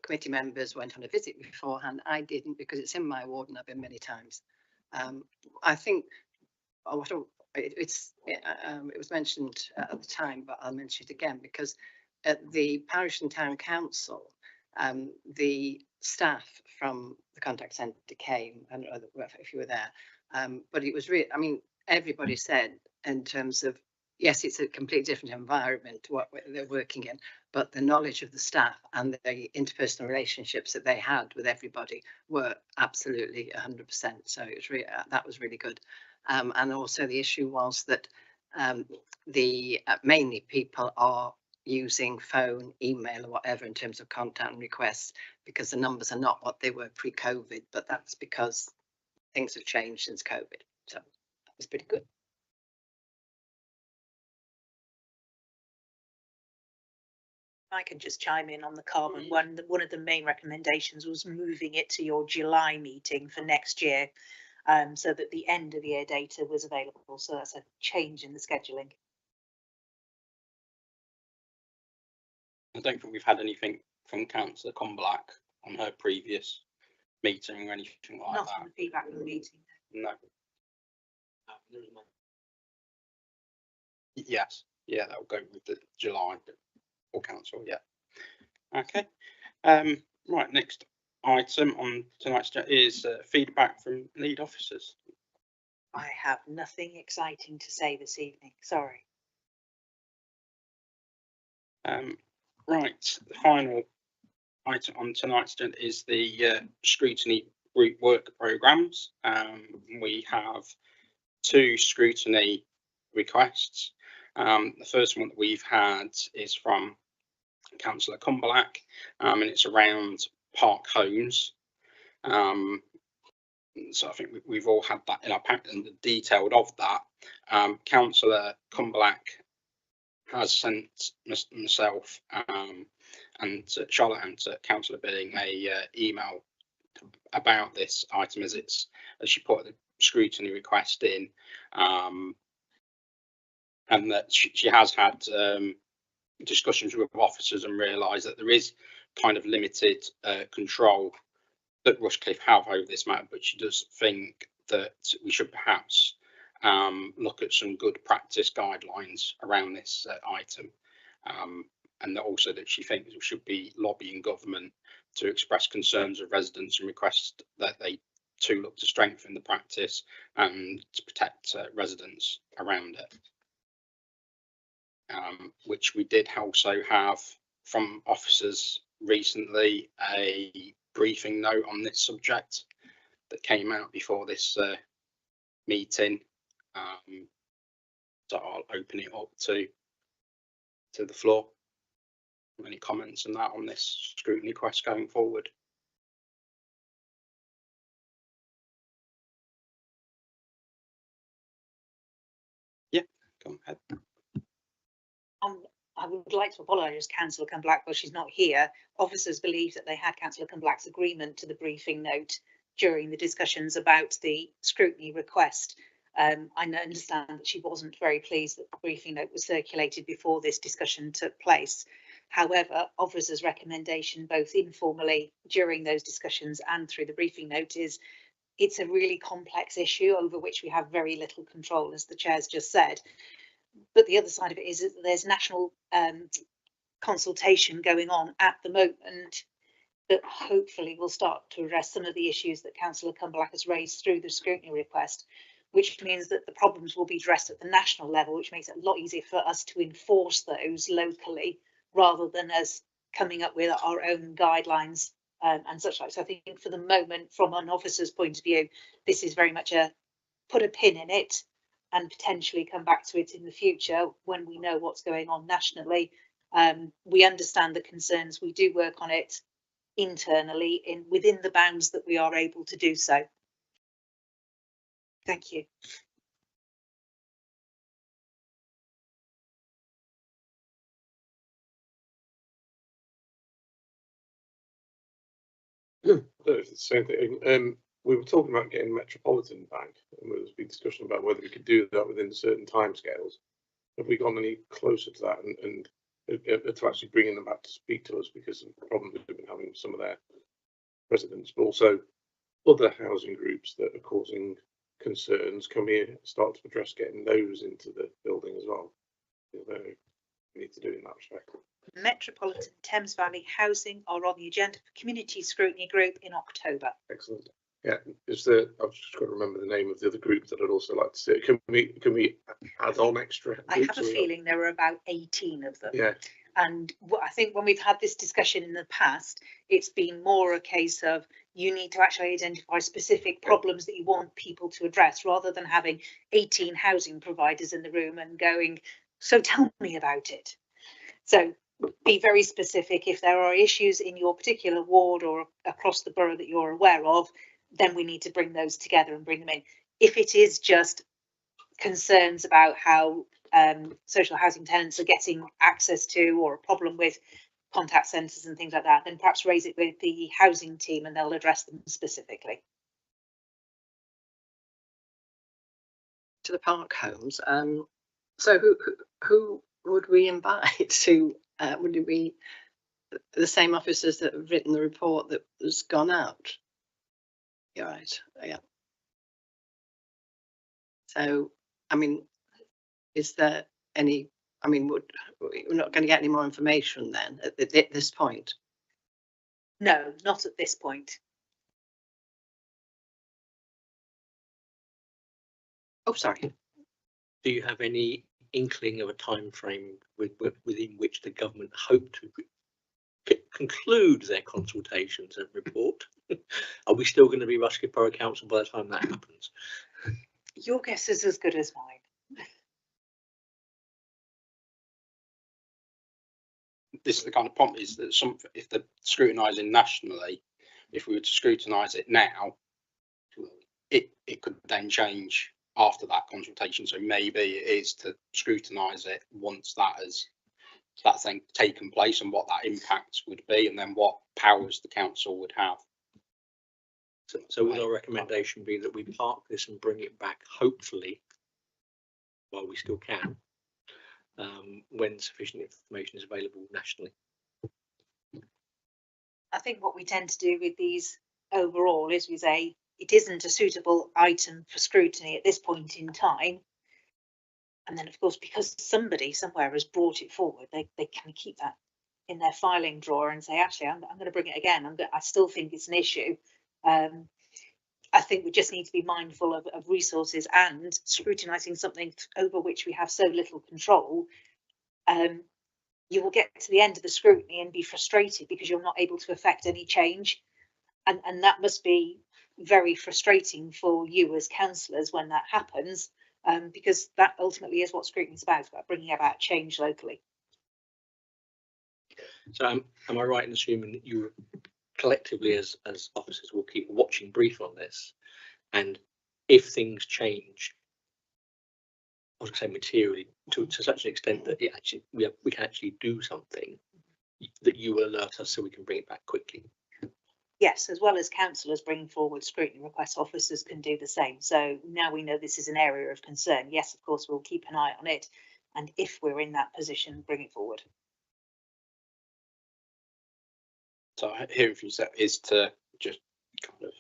committee members went on a visit beforehand. I didn't, because it's in my ward and I've been many times. I think it was mentioned at the time, but I'll mention it again, because at the parish and town council, the staff from the contact centre came, I don't know if you were there, but it was really, I mean, everybody said in terms of, yes, it's a completely different environment to what they're working in, but the knowledge of the staff and the interpersonal relationships that they had with everybody were absolutely 100%. So it was really, that was really good. And also the issue was that mainly people are using phone, email or whatever in terms of contact and requests, because the numbers are not what they were pre-COVID, but that's because things have changed since COVID. So that was pretty good. I can just chime in on the carbon one. One of the main recommendations was moving it to your July meeting for next year, so that the end of year data was available. So that's a change in the scheduling. I don't think we've had anything from Councillor Comblack on her previous meeting or anything like Not that. on the feedback from the meeting. No. Yes. Yeah, that'll go with the July or council. Yeah. Okay. Right. Next item on tonight's agenda is feedback from lead officers. I have nothing exciting to say this evening. Sorry. Right. The final item on tonight's agenda is the scrutiny group work programmes. We have 2 scrutiny requests. The first one that we've had is from Councillor Comblack, and it's around park homes. So I think we've all had that in our pack, and the detailed of that. Councillor Comblack has sent myself and Charlotte and Councillor Billing a email about this item, as she put the scrutiny request in, and that she has had discussions with officers and realised that there is kind of limited control that Rushcliffe have over this matter, but she does think that we should perhaps look at some good practice guidelines around this item, and that also that she thinks we should be lobbying government to express concerns of residents and request that they too look to strengthen the practice and to protect residents around it. Which we did also have from officers recently, a briefing note on this subject that came out before this meeting. So I'll open it up to the floor. Any comments on that on this scrutiny request going forward? Yeah, go ahead. I would like to apologise to Councillor Comblack, but she's not here. Officers believe that they had Councillor Comblack's agreement to the briefing note during the discussions about the scrutiny request. I understand that she wasn't very pleased that the briefing note was circulated before this discussion took place. However, officers' recommendation, both informally during those discussions and through the briefing note, is it's a really complex issue over which we have very little control, as the chair's just said. But the other side of it is that there's national consultation going on at the moment that hopefully will start to address some of the issues that Councillor Comblack has raised through the scrutiny request, which means that the problems will be addressed at the national level, which makes it a lot easier for us to enforce those locally rather than us coming up with our own guidelines and such like. So I think for the moment, from an officer's point of view, this is very much a put a pin in it and potentially come back to it in the future when we know what's going on nationally. We understand the concerns. We do work on it internally within the bounds that we are able to do so. Thank you. It's the same thing. We were talking about getting Metropolitan back, and there was a big discussion about whether we could do that within certain timescales. Have we gone any closer to that, and to actually bringing them back to speak to us because of the problems we've been having with some of their residents, but also other housing groups that are causing concerns? Can we start to address getting those into the building as well? We need to do in that respect. Metropolitan Thames Valley Housing are on the agenda for community scrutiny group in October. Excellent. Yeah, I've just got to remember the name of the other group that I'd also like to see. Can we add on extra? I have a feeling there are about 18 of them. Yeah. And I think when we've had this discussion in the past, it's been more a case of you need to actually identify specific problems that you want people to address, rather than having 18 housing providers in the room and going, so tell me about it. So be very specific. If there are issues in your particular ward or across the borough that you're aware of, then we need to bring those together and bring them in. If it is just concerns about how social housing tenants are getting access to, or a problem with contact centres and things like that, then perhaps raise it with the housing team and they'll address them specifically. To the park homes. So who would we invite to? Would it be the same officers that have written the report that has gone out? You're right. Yeah. So, I mean, is there any? I mean, we're not going to get any more information then at this point? No, not at this point. Oh, sorry. Do you have any inkling of a time frame within which the government hope to conclude their consultations and report? Are we still going to be Rushcliffe Borough Council by the time that happens? Your guess is as good as mine. This is the kind of problem, is that if they're scrutinising nationally, if we were to scrutinise it now, it could then change after that consultation. So maybe it is to scrutinise it once that's then taken place, and what that impact would be, and then what powers the council would have. So would our recommendation be that we park this and bring it back, hopefully, while we still can, when sufficient information is available nationally? I think what we tend to do with these overall is we say it isn't a suitable item for scrutiny at this point in time. And then, of course, because somebody somewhere has brought it forward, they can keep that in their filing drawer and say, actually, I'm going to bring it again. I still think it's an issue. I think we just need to be mindful of resources, and scrutinising something over which we have so little control. You will get to the end of the scrutiny and be frustrated because you're not able to affect any change. And that must be very frustrating for you as councillors when that happens, because that ultimately is what scrutiny is about bringing about change locally. So am I right in assuming that you collectively as officers will keep a watching brief on this, and if things change, I was going to say materially, to such an extent that it actually we can actually do something, that you will alert us so we can bring it back quickly? Yes, as well as councillors bringing forward scrutiny requests, officers can do the same. So now we know this is an area of concern. Yes, of course, we'll keep an eye on it, and if we're in that position, bring it forward. So hearing from you is to just kind of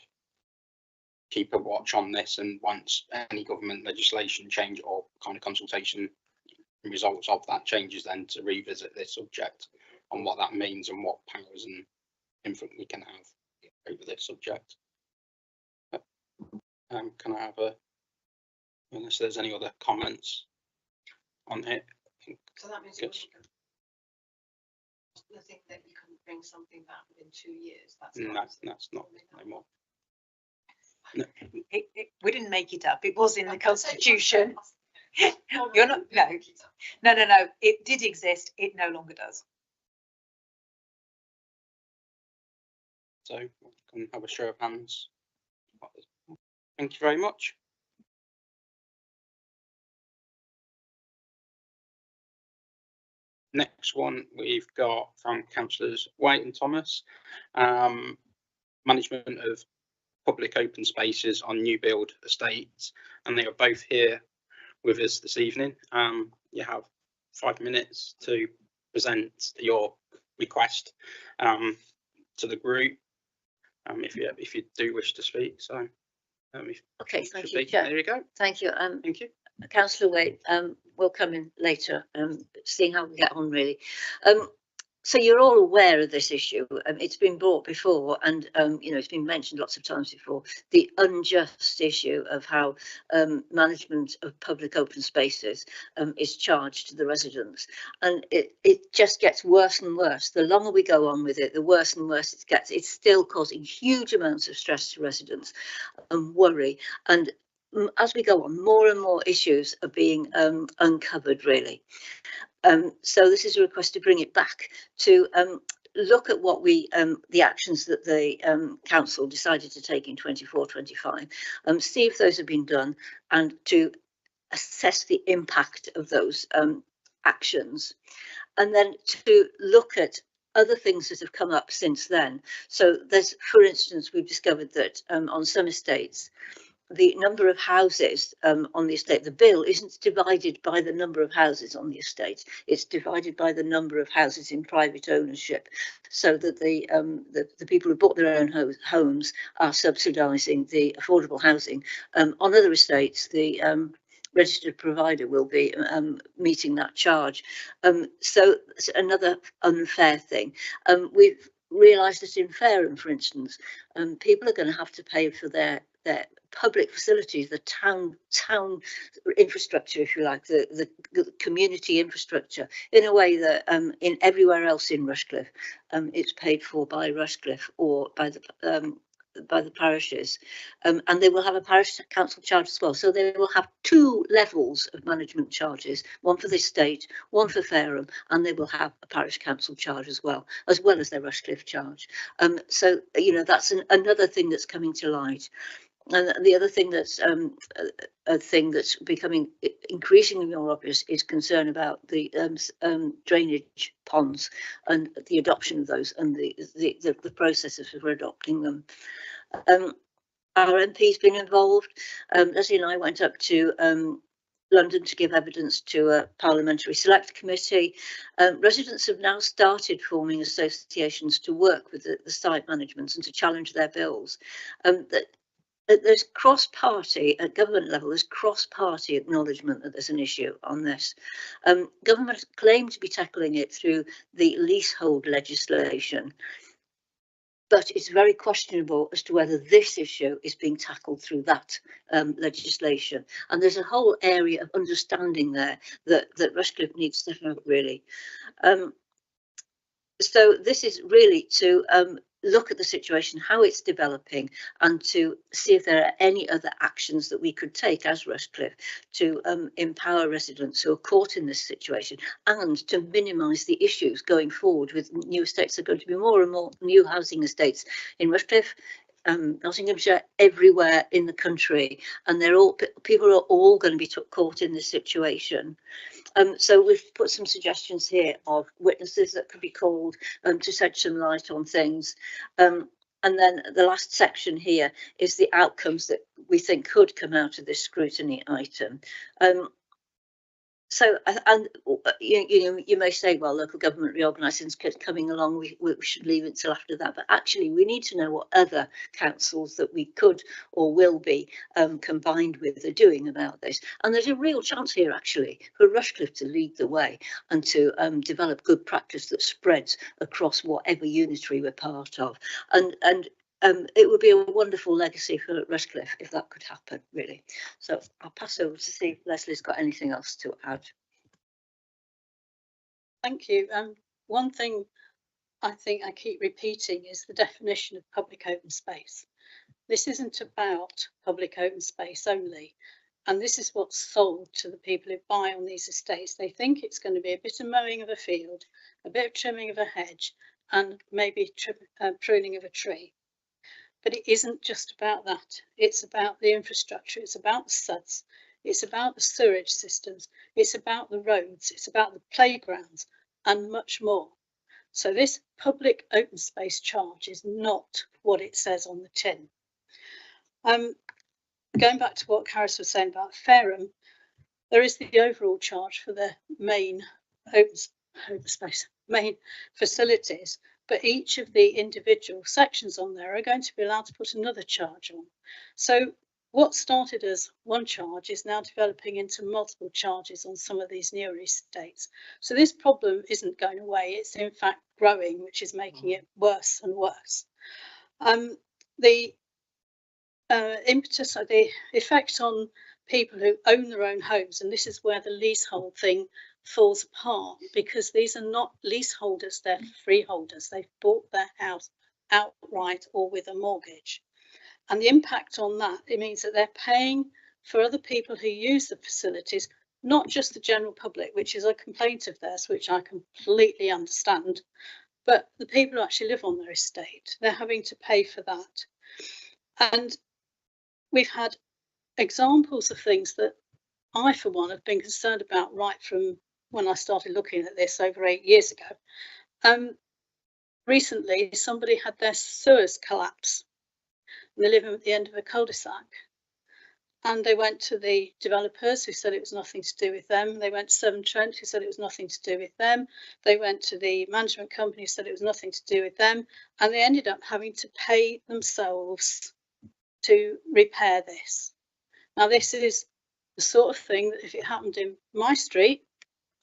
keep a watch on this, and once any government legislation change or kind of consultation results of that changes, then to revisit this subject on what that means and what powers and influence we can have over this subject. Can I have unless there's any other comments on it? So that means you think that you can bring something back within 2 years? That's not no more. No. We didn't make it up. It was in the Constitution. You're not. No. It did exist. It no longer does. So can have a show of hands. Thank you very much. Next one we've got from councillors White and Thomas, management of public open spaces on new build estates, and they are both here with us this evening. You have 5 minutes to present your request to the group, if you do wish to speak. So okay, thank you, Chair. There you go. Thank you. Thank you. Councillor Wade, we'll come in later, seeing how we get on really. So you're all aware of this issue. It's been brought before, and it's been mentioned lots of times before, the unjust issue of how management of public open spaces is charged to the residents, and it just gets worse and worse. The longer we go on with it, the worse and worse it gets. It's still causing huge amounts of stress to residents and worry, and as we go on, more and more issues are being uncovered really. So this is a request to bring it back to look at what we the actions that the council decided to take in 24-25, see if those have been done, and to assess the impact of those actions, and then to look at other things that have come up since then. So there's, for instance, we've discovered that on some estates, the number of houses on the estate, the bill isn't divided by the number of houses on the estate, it's divided by the number of houses in private ownership, so that the people who bought their own homes are subsidising the affordable housing. On other estates, the registered provider will be meeting that charge. So it's another unfair thing. We've realised that in Fareham, for instance, people are going to have to pay for their public facilities, the town infrastructure, if you like, the community infrastructure, in a way that in everywhere else in Rushcliffe, it's paid for by Rushcliffe or by the parishes, and they will have a parish council charge as well. So they will have two levels of management charges, one for the estate, one for Fareham, and they will have a parish council charge as well as their Rushcliffe charge. So, you know, that's another thing that's coming to light. And the other thing that's a thing that's becoming increasingly more obvious is concern about the drainage ponds and the adoption of those and the processes for adopting them. Our MP's been involved. Leslie and I went up to London to give evidence to a parliamentary select committee. Residents have now started forming associations to work with the site management and to challenge their bills. There's cross-party, at government level, there's cross-party acknowledgement that there's an issue on this. Government claim to be tackling it through the leasehold legislation, but it's very questionable as to whether this issue is being tackled through that legislation. And there's a whole area of understanding there that Rushcliffe needs to have, really. So this is really to look at the situation, how it's developing, and to see if there are any other actions that we could take as Rushcliffe to empower residents who are caught in this situation, and to minimise the issues going forward with new estates. There are going to be more and more new housing estates in Rushcliffe, Nottinghamshire, everywhere in the country, and people are all going to be caught in this situation. So we've put some suggestions here of witnesses that could be called to shed some light on things. And then the last section here is the outcomes that we think could come out of this scrutiny item. So, and you may say, well, local government reorganisation is coming along, we should leave it till after that. But actually, we need to know what other councils that we could or will be combined with are doing about this. And there's a real chance here, actually, for Rushcliffe to lead the way and to develop good practice that spreads across whatever unitary we're part of. And it would be a wonderful legacy for Rushcliffe if that could happen, really. So I'll pass over to see if Leslie's got anything else to add. Thank you. One thing I think I keep repeating is the definition of public open space. This isn't about public open space only. And this is what's sold to the people who buy on these estates. They think it's going to be a bit of mowing of a field, a bit of trimming of a hedge, and maybe pruning of a tree. But it isn't just about that. It's about the infrastructure. It's about the suds. It's about the sewerage systems. It's about the roads. It's about the playgrounds and much more. So this public open space charge is not what it says on the tin. Going back to what Caris was saying about Fareham, there is the overall charge for the main open space, main facilities. But each of the individual sections on there are going to be allowed to put another charge on. So what started as one charge is now developing into multiple charges on some of these newer estates. So this problem isn't going away, it's in fact growing, which is making it worse and worse. The impetus or the effect on people who own their own homes, and this is where the leasehold thing falls apart, because these are not leaseholders, they're freeholders. They've bought their house outright or with a mortgage. And the impact on that, it means that they're paying for other people who use the facilities, not just the general public, which is a complaint of theirs, which I completely understand. but the people who actually live on their estate, they're having to pay for that. And we've had examples of things that I, for one, have been concerned about right from when I started looking at this over 8 years ago. Recently, somebody had their sewers collapse, and they live at the end of a cul-de-sac. And they went to the developers who said it was nothing to do with them. They went to Severn Trent who said it was nothing to do with them. They went to the management company who said it was nothing to do with them. And they ended up having to pay themselves to repair this. Now, this is the sort of thing that if it happened in my street,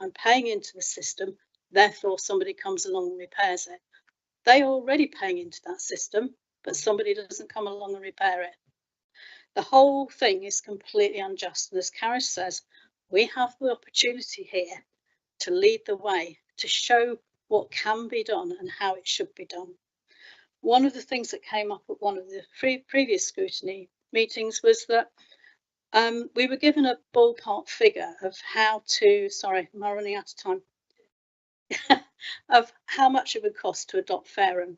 I'm paying into the system, therefore somebody comes along and repairs it. They're already paying into that system, but somebody doesn't come along and repair it. The whole thing is completely unjust. And as Karen says, we have the opportunity here to lead the way, to show what can be done and how it should be done. One of the things that came up at one of the previous scrutiny meetings was that we were given a ballpark figure of how to, sorry, am I running out of time? Of how much it would cost to adopt Fareham.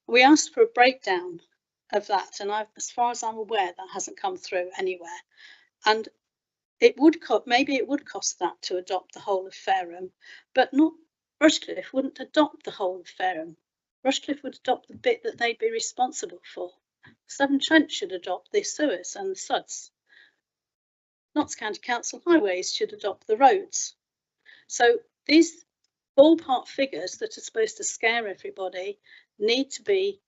We asked for a breakdown of that, and as far as I'm aware, that hasn't come through anywhere. And it would maybe it would cost that to adopt the whole of Fareham, but not Rushcliffe wouldn't adopt the whole of Fareham. Rushcliffe would adopt the bit that they'd be responsible for. Severn Trent should adopt the sewers and the suds. Notts County Council Highways should adopt the roads. So these ballpark figures that are supposed to scare everybody need to be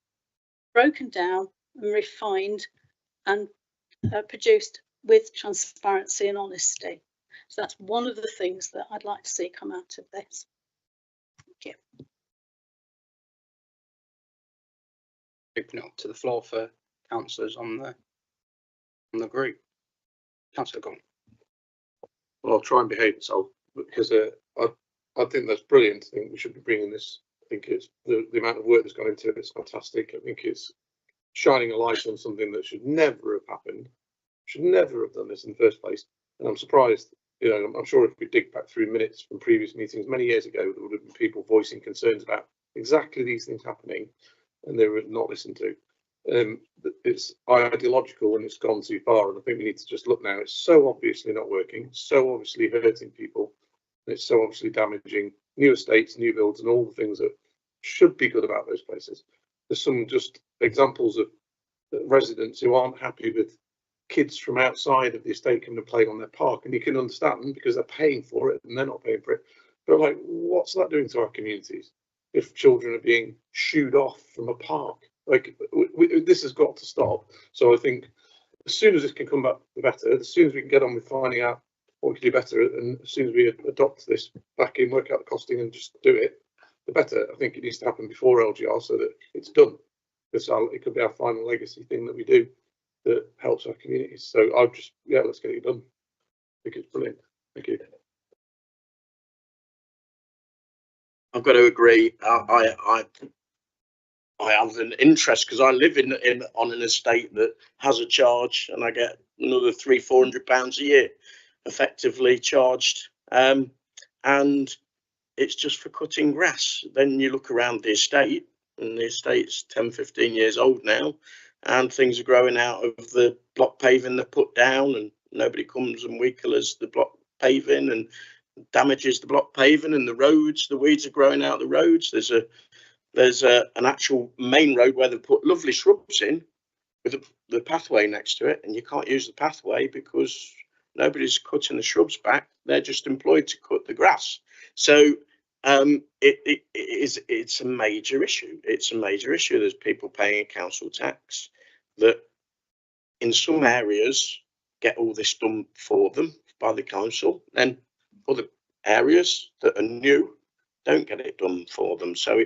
broken down and refined and produced with transparency and honesty. So that's one of the things that I'd like to see come out of this. Thank you. Open it up to the floor for councillors on the group. Councillor Gong. Well, I'll try and behave myself because I think that's brilliant. I think we should be bringing this. I think it's the amount of work that's gone into it. It's fantastic. I think it's shining a light on something that should never have happened. Should never have done this in the first place. And I'm surprised. You know, I'm sure if we dig back through minutes from previous meetings many years ago, there would have been people voicing concerns about exactly these things happening, and they were not listened to. It's ideological and it's gone too far. And I think we need to just look now. It's so obviously not working, so obviously hurting people. And it's so obviously damaging new estates, new builds, and all the things that should be good about those places. There's some just examples of residents who aren't happy with kids from outside of the estate coming and playing on their park, and you can understand because they're paying for it and they're not paying for it. But like, what's that doing to our communities if children are being shooed off from a park? Like, this has got to stop. So I think as soon as this can come back, the better. As soon as we can get on with finding out what we can do better, and as soon as we adopt this back in, work out the costing and just do it, the better. I think it needs to happen before LGR so that it's done. Because it could be our final legacy thing that we do that helps our communities. So I'll just, yeah, let's get it done. I think it's brilliant. Thank you. I've got to agree. I have an interest because I live on an estate that has a charge, and I get another £300-400 a year effectively charged, and it's just for cutting grass. Then you look around the estate, and the estate's 10-15 years old now, and things are growing out of the block paving they put down, and nobody comes and weakles the block paving and damages the block paving and the roads. The weeds are growing out the roads. There's an actual main road where they put lovely shrubs in with the pathway next to it, and you can't use the pathway because nobody's cutting the shrubs back. They're just employed to cut the grass. So it's a major issue. It's a major issue. There's people paying a council tax that in some areas get all this done for them by the council, and other areas that are new don't get it done for them. So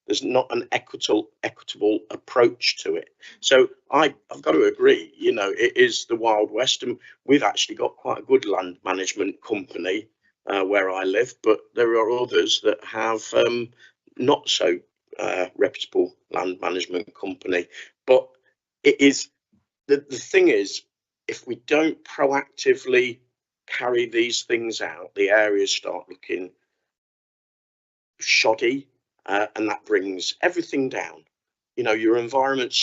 there's not an equitable approach to it. So I've got to agree, you know, it is the Wild West, and we've actually got quite a good land management company where I live, but there are others that have not so reputable land management company. But it is the thing is, if we don't proactively carry these things out, the areas start looking shoddy. and that brings everything down. You know, your environment's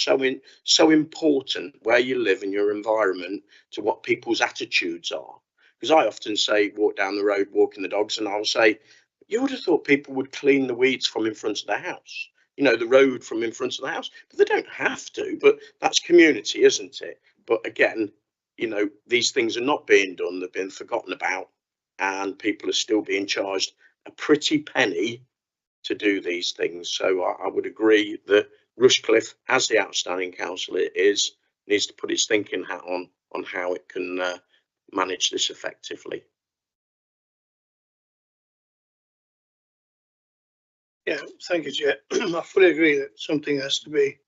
so important, where you live and your environment, to what people's attitudes are. Because I often say, walk down the road, walking the dogs, and I'll say, you would have thought people would clean the weeds from in front of the house, you know, the road from in front of the house, but they don't have to. But that's community, isn't it? But again, you know, these things are not being done, they've been forgotten about, and people are still being charged a pretty penny to do these things. So I would agree that Rushcliffe, as the outstanding council it is, needs to put its thinking hat on how it can manage this effectively. Yeah, thank you, Chair. I fully agree that something has to be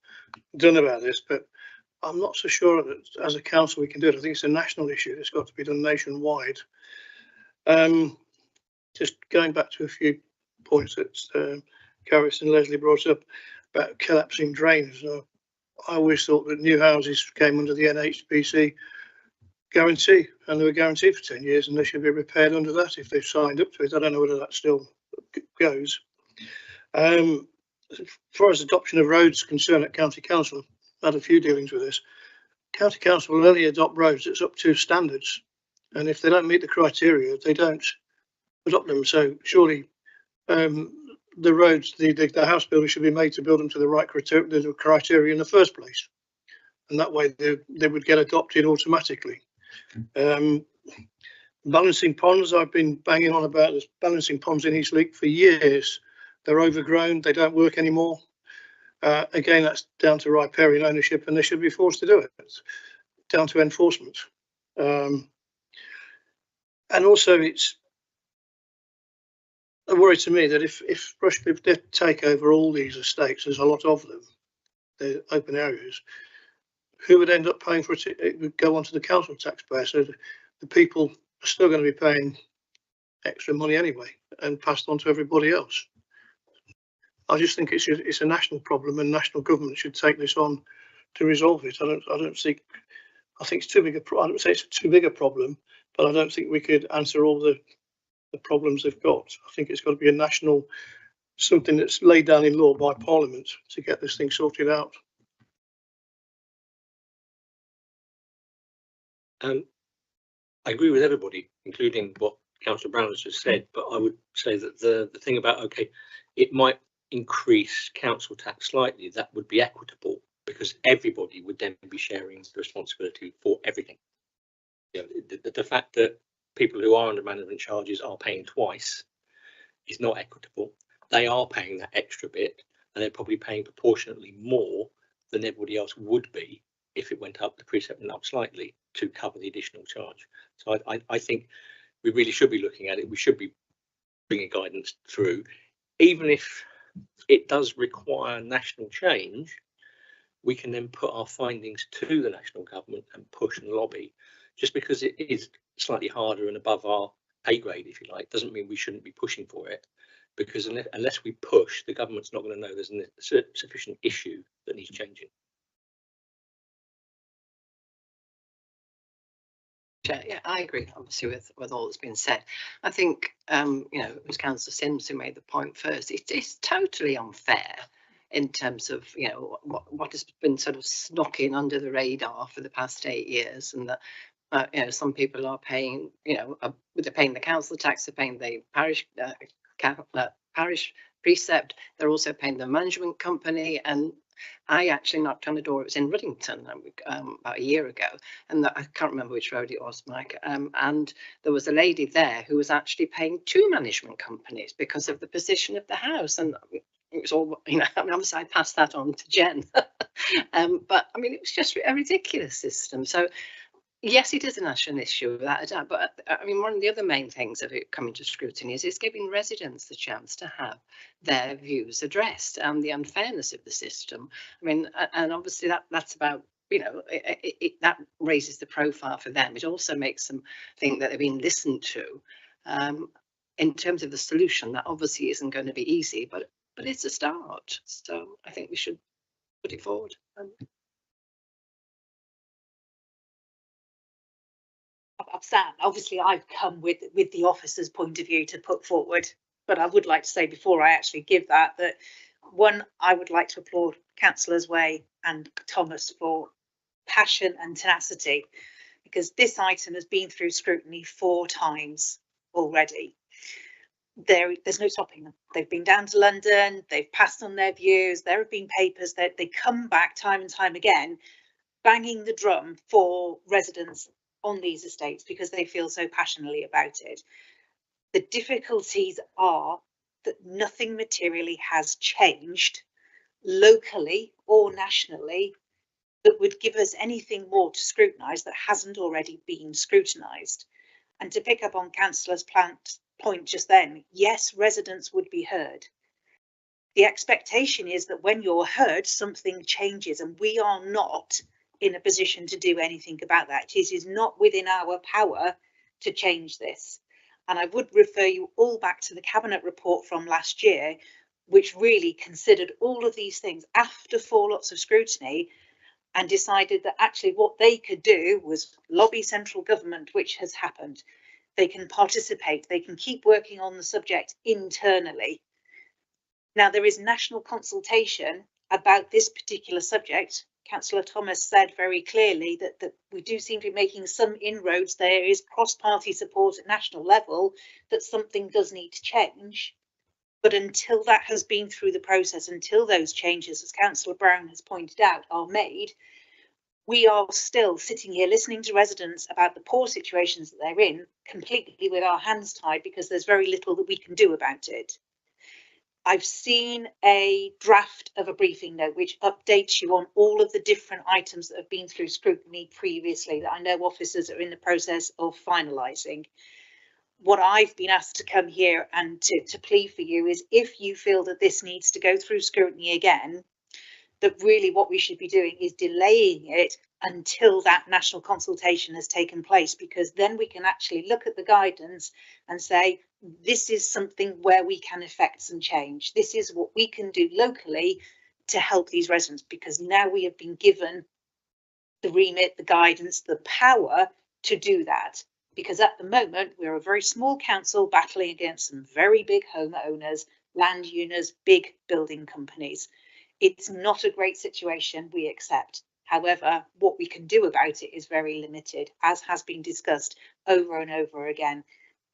done about this, but I'm not so sure that as a council we can do it. I think it's a national issue. It's got to be done nationwide. Just going back to a few points that Carys and Leslie brought up about collapsing drains. I always thought that new houses came under the NHBC guarantee, and they were guaranteed for 10 years, and they should be repaired under that if they've signed up to it. I don't know whether that still goes. As far as adoption of roads concerned at County Council, I've had a few dealings with this. County Council will only adopt roads that's up to standards, and if they don't meet the criteria, they don't adopt them. So surely the roads, the house builders should be made to build them to the right criteria in the first place, and that way they would get adopted automatically. Balancing ponds, I've been banging on about this balancing ponds in Eastleigh for years. They're overgrown, they don't work anymore. Again, that's down to riparian ownership, and they should be forced to do it. It's down to enforcement. And also, it's a worry to me that if Rushcliffe did take over all these estates, there's a lot of them, the open areas, who would end up paying for it? It would go onto the council taxpayer. So the people are still going to be paying extra money anyway, and passed on to everybody else. I just think it's a national problem, and national government should take this on to resolve it. I think it's too big I don't say it's too big a problem, but I don't think we could answer all the problems they've got. I think it's got to be a national, something that's laid down in law by Parliament to get this thing sorted out. I agree with everybody, including what Councillor Brown has just said, but I would say that the thing about, okay, it might increase council tax slightly, that would be equitable, because everybody would then be sharing the responsibility for everything. You know, the fact that people who are under management charges are paying twice is not equitable. They are paying that extra bit, and they're probably paying proportionately more than everybody else would be if it went up, the precept went up slightly to cover the additional charge. So I think we really should be looking at it. We should be bringing guidance through, even if it does require national change. We can then put our findings to the national government and push and lobby. Just because it is slightly harder and above our pay grade, if you like, doesn't mean we shouldn't be pushing for it, because unless we push, the government's not going to know there's a sufficient issue that needs changing. Yeah, I agree, obviously, with all that's been said. I think, you know, it was Councillor Sims who made the point first. It's totally unfair in terms of, you know, what has been sort of snuck in under the radar for the past 8 years, and that, you know, some people are paying, you know, they're paying the council tax, they're paying the parish precept, they're also paying the management company. And I actually knocked on the door. It was in Ruddington about a year ago, and I can't remember which road it was, Mike. And there was a lady there who was actually paying 2 management companies because of the position of the house. And it was all, you know, I mean, obviously I passed that on to Jen. But I mean, it was just a ridiculous system. So yes, it is a national issue, without a doubt. But I mean, one of the other main things of it coming to scrutiny is it's giving residents the chance to have their views addressed and the unfairness of the system. I mean, and obviously that's about, you know, that raises the profile for them. It also makes them think that they're being listened to. In terms of the solution, that obviously isn't going to be easy, but it's a start. So I think we should put it forward. Sam, obviously I've come with the officer's point of view to put forward. but I would like to say before I actually give that, that one, I would like to applaud Councillors Way and Thomas for passion and tenacity, because this item has been through scrutiny 4 times already. There's no stopping them. They've been down to London, they've passed on their views, there have been papers that they come back time and time again, banging the drum for residents on these estates because they feel so passionately about it. The difficulties are that nothing materially has changed locally or nationally that would give us anything more to scrutinise that hasn't already been scrutinised. And to pick up on Councillor Plant's point just then, yes, residents would be heard. The expectation is that when you're heard, something changes, and we are not in a position to do anything about that. It is not within our power to change this. And I would refer you all back to the Cabinet report from last year, which really considered all of these things after 4 lots of scrutiny and decided that actually what they could do was lobby central government, which has happened. They can participate, they can keep working on the subject internally. Now, there is national consultation about this particular subject. Councillor Thomas said very clearly that we do seem to be making some inroads. There is cross-party support at national level that something does need to change. But until that has been through the process, until those changes, as Councillor Brown has pointed out, are made, we are still sitting here listening to residents about the poor situations that they're in, completely with our hands tied because there's very little that we can do about it. I've seen a draft of a briefing note which updates you on all of the different items that have been through scrutiny previously that I know officers are in the process of finalising. What I've been asked to come here and to plead for you is, if you feel that this needs to go through scrutiny again, that really what we should be doing is delaying it until that national consultation has taken place, because then we can actually look at the guidance and say, this is something where we can effect some change. This is what we can do locally to help these residents, because now we have been given the remit, the guidance, the power to do that. Because at the moment, we're a very small council battling against some very big homeowners, land owners, big building companies. It's not a great situation, we accept. However, what we can do about it is very limited, as has been discussed over and over again.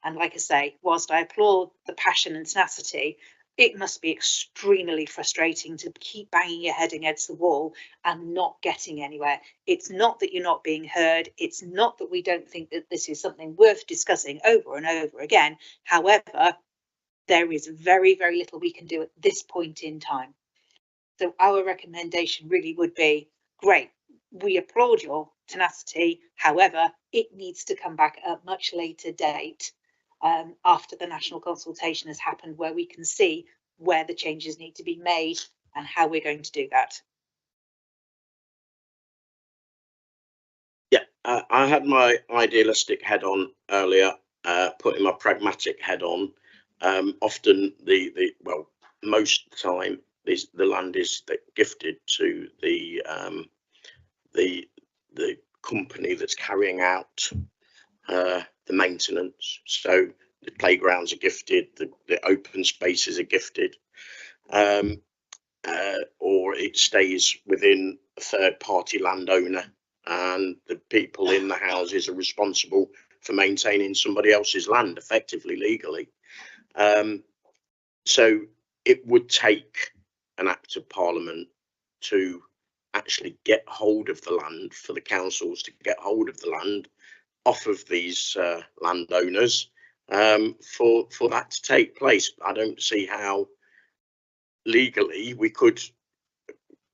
And like I say, whilst I applaud the passion and tenacity, it must be extremely frustrating to keep banging your head against the wall and not getting anywhere. It's not that you're not being heard. It's not that we don't think that this is something worth discussing over and over again. However, there is very, very little we can do at this point in time. So our recommendation really would be, great, we applaud your tenacity. However, it needs to come back at a much later date after the national consultation has happened, where we can see where the changes need to be made and how we're going to do that. Yeah, I had my idealistic head on earlier, putting my pragmatic head on. Often well, most of the time, the land is gifted to the company that's carrying out the maintenance. So the playgrounds are gifted, the open spaces are gifted, or it stays within a third-party landowner, and the people in the houses are responsible for maintaining somebody else's land, effectively, legally. So it would take an act of parliament to actually get hold of the land, for the councils to get hold of the land off of these landowners, for that to take place. I don't see how legally we could,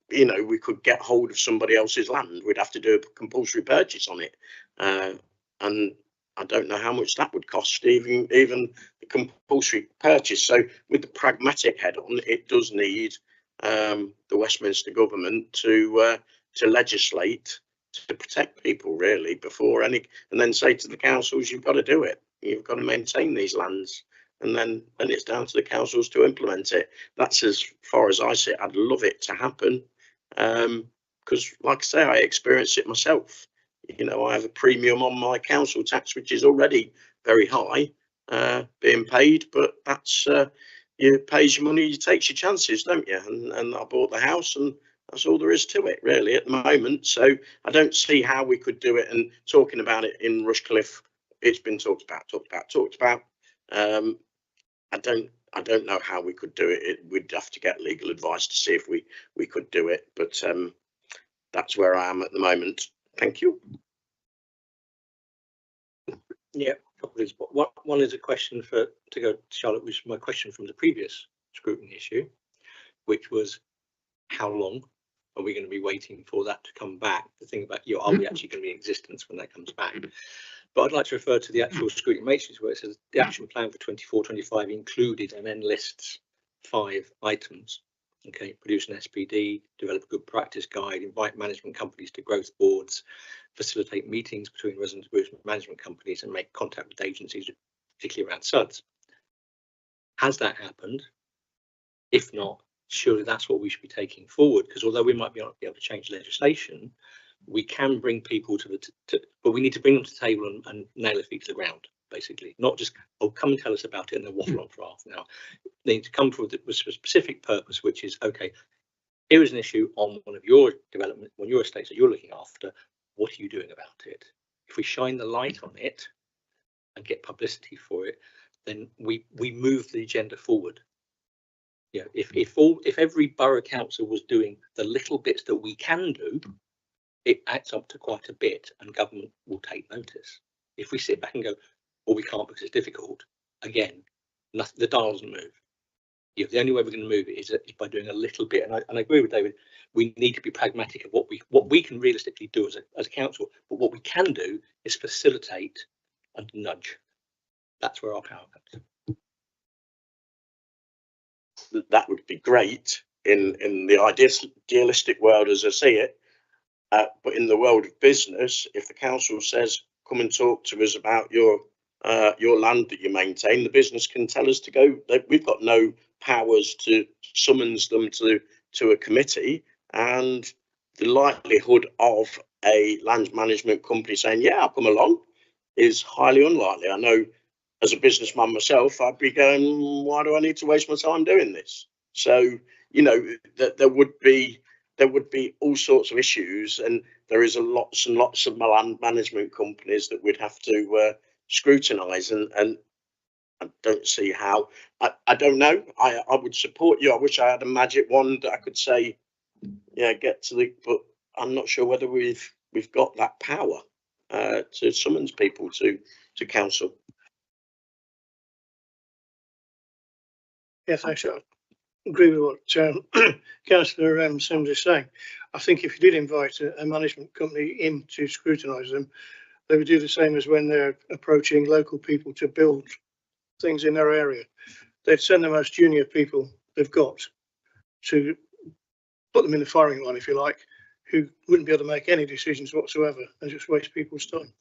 we could get hold of somebody else's land. We'd have to do a compulsory purchase on it, and I don't know how much that would cost, even the compulsory purchase. So with the pragmatic head on, it does need the Westminster government to legislate to protect people, really, before and then say to the councils, you've got to do it, you've got to maintain these lands, and then it's down to the councils to implement it. That's as far as I see it. I'd love it to happen, because like I say, I experience it myself. I have a premium on my council tax, which is already very high, being paid, but that's you pays your money, you takes your chances, don't you? And I bought the house, and that's all there is to it really at the moment. So I don't see how we could do it. And talking about it in Rushcliffe, it's been talked about. I don't know how we could do it. We'd have to get legal advice to see if we could do it. But that's where I am at the moment. Thank you. Yeah, one is a question to go to Charlotte, which is my question from the previous scrutiny issue, which was how long are we going to be waiting for that to come back? The thing about are we actually going to be in existence when that comes back? But I'd like to refer to the actual scrutiny matrix where it says the action plan for 24-25 included and then lists 5 items. Okay, produce an SPD, develop a good practice guide, invite management companies to growth boards, facilitate meetings between residents groups and management companies, and make contact with agencies, particularly around SUDs. Has that happened? If not, surely that's what we should be taking forward, because although we might be able to change legislation, we can bring people but we need to bring them to the table and nail their feet to the ground, basically, not just, oh, come and tell us about it and then waffle on for half an hour. They need to come forward with a specific purpose, which is, okay, here is an issue on one of your development, one of your estates that you're looking after. What are you doing about it? If we shine the light on it and get publicity for it, then we move the agenda forward. Yeah, if every borough council was doing the little bits that we can do, it adds up to quite a bit, and government will take notice. If we sit back and go, well, we can't because it's difficult, again, nothing, the dial doesn't move. Yeah, the only way we're going to move it is by doing a little bit. And I agree with David. We need to be pragmatic of what we can realistically do as a council. But what we can do is facilitate and nudge. That's where our power comes. That would be great in the idealistic world as I see it. But in the world of business, if the council says, come and talk to us about your land that you maintain, the business can tell us to go. We've got no powers to summons them to a committee, and the likelihood of a land management company saying, yeah, I'll come along is highly unlikely. I know as a businessman myself, I'd be going, why do I need to waste my time doing this? So, you know, there would be all sorts of issues, and there is lots and lots of land management companies that we'd have to scrutinise, and I don't see how. I don't know. I would support you. I wish I had a magic wand that I could say, yeah, get to the. But I'm not sure whether we've got that power to summons people to council. Yeah, thanks. I agree with what Councillor Sims is saying. I think if you did invite a management company in to scrutinise them, they would do the same as when they're approaching local people to build things in their area. They'd send the most junior people they've got to put them in the firing line, if you like, who wouldn't be able to make any decisions whatsoever and just waste people's time.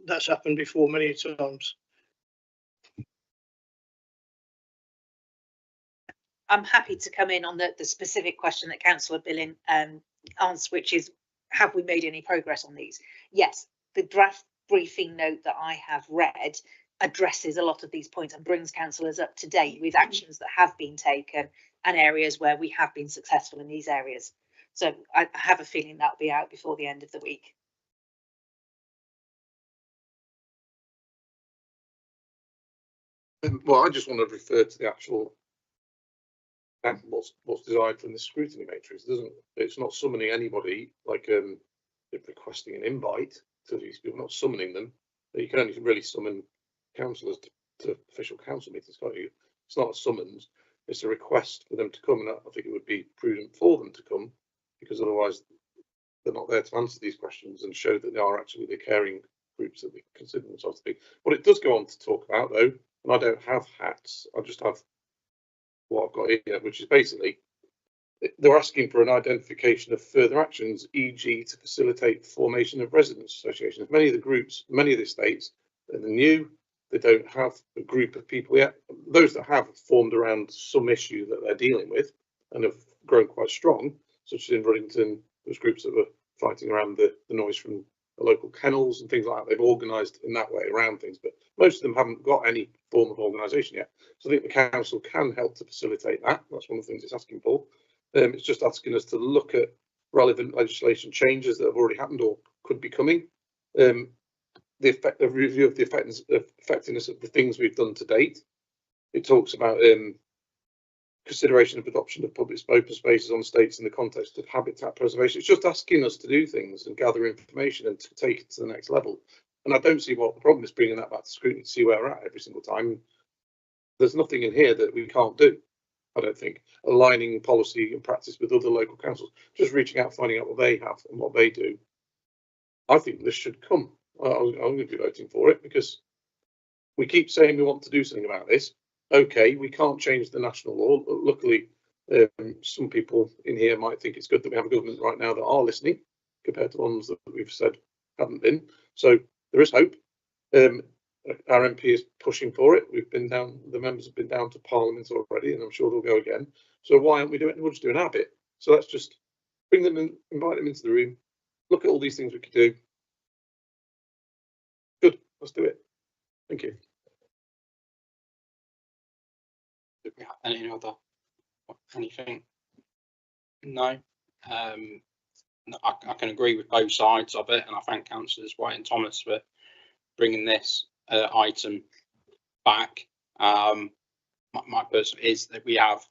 That's happened before many times. I'm happy to come in on the specific question that Councillor Billing asked, which is, have we made any progress on these? Yes, the draft briefing note that I have read addresses a lot of these points and brings councillors up to date with actions that have been taken and areas where we have been successful in these areas. So I have a feeling that'll be out before the end of the week. Well, I just want to refer to the actual what's desired from the scrutiny matrix. It's not summoning anybody like requesting an invite to these people, not summoning them. You can only really summon councillors to official council meetings, can't you? It's not a summons, it's a request for them to come, and I think it would be prudent for them to come, because otherwise they're not there to answer these questions and show that they are actually the caring groups that they consider themselves to be. What it does go on to talk about, though, and I don't have hats, I just have what I've got here, which is basically they're asking for an identification of further actions, e.g. to facilitate the formation of residents associations. Many of the groups, many of the estates, they're new, they don't have a group of people yet. Those that have formed around some issue that they're dealing with and have grown quite strong, such as in Ruddington, there's groups that were fighting around the noise from local kennels and things like that. They've organised in that way around things, but most of them haven't got any form of organisation yet. So I think the council can help to facilitate that. That's one of the things it's asking for. It's just asking us to look at relevant legislation changes that have already happened or could be coming. The review of the effectiveness of the things we've done to date. It talks about consideration of adoption of public open spaces on estates in the context of habitat preservation. It's just asking us to do things and gather information and to take it to the next level. And I don't see what the problem is bringing that back to scrutiny to see where we're at every single time. There's nothing in here that we can't do. I don't think aligning policy and practice with other local councils, just reaching out, finding out what they have and what they do. I think this should come. I'm going to be voting for it because we keep saying we want to do something about this. Okay, we can't change the national law. Luckily, some people in here might think it's good that we have a government right now that are listening compared to ones that we've said haven't been. So there is hope. Our MP is pushing for it. We've been down, the members have been down to Parliament already, and I'm sure they'll go again. So why aren't we doing it? We're just doing our bit. So let's just bring them in, invite them into the room, look at all these things we could do. Good, let's do it. Thank you. Do we have any other anything? No. No, I can agree with both sides of it, and I thank councillors White and Thomas for bringing this item back. My personal is that we have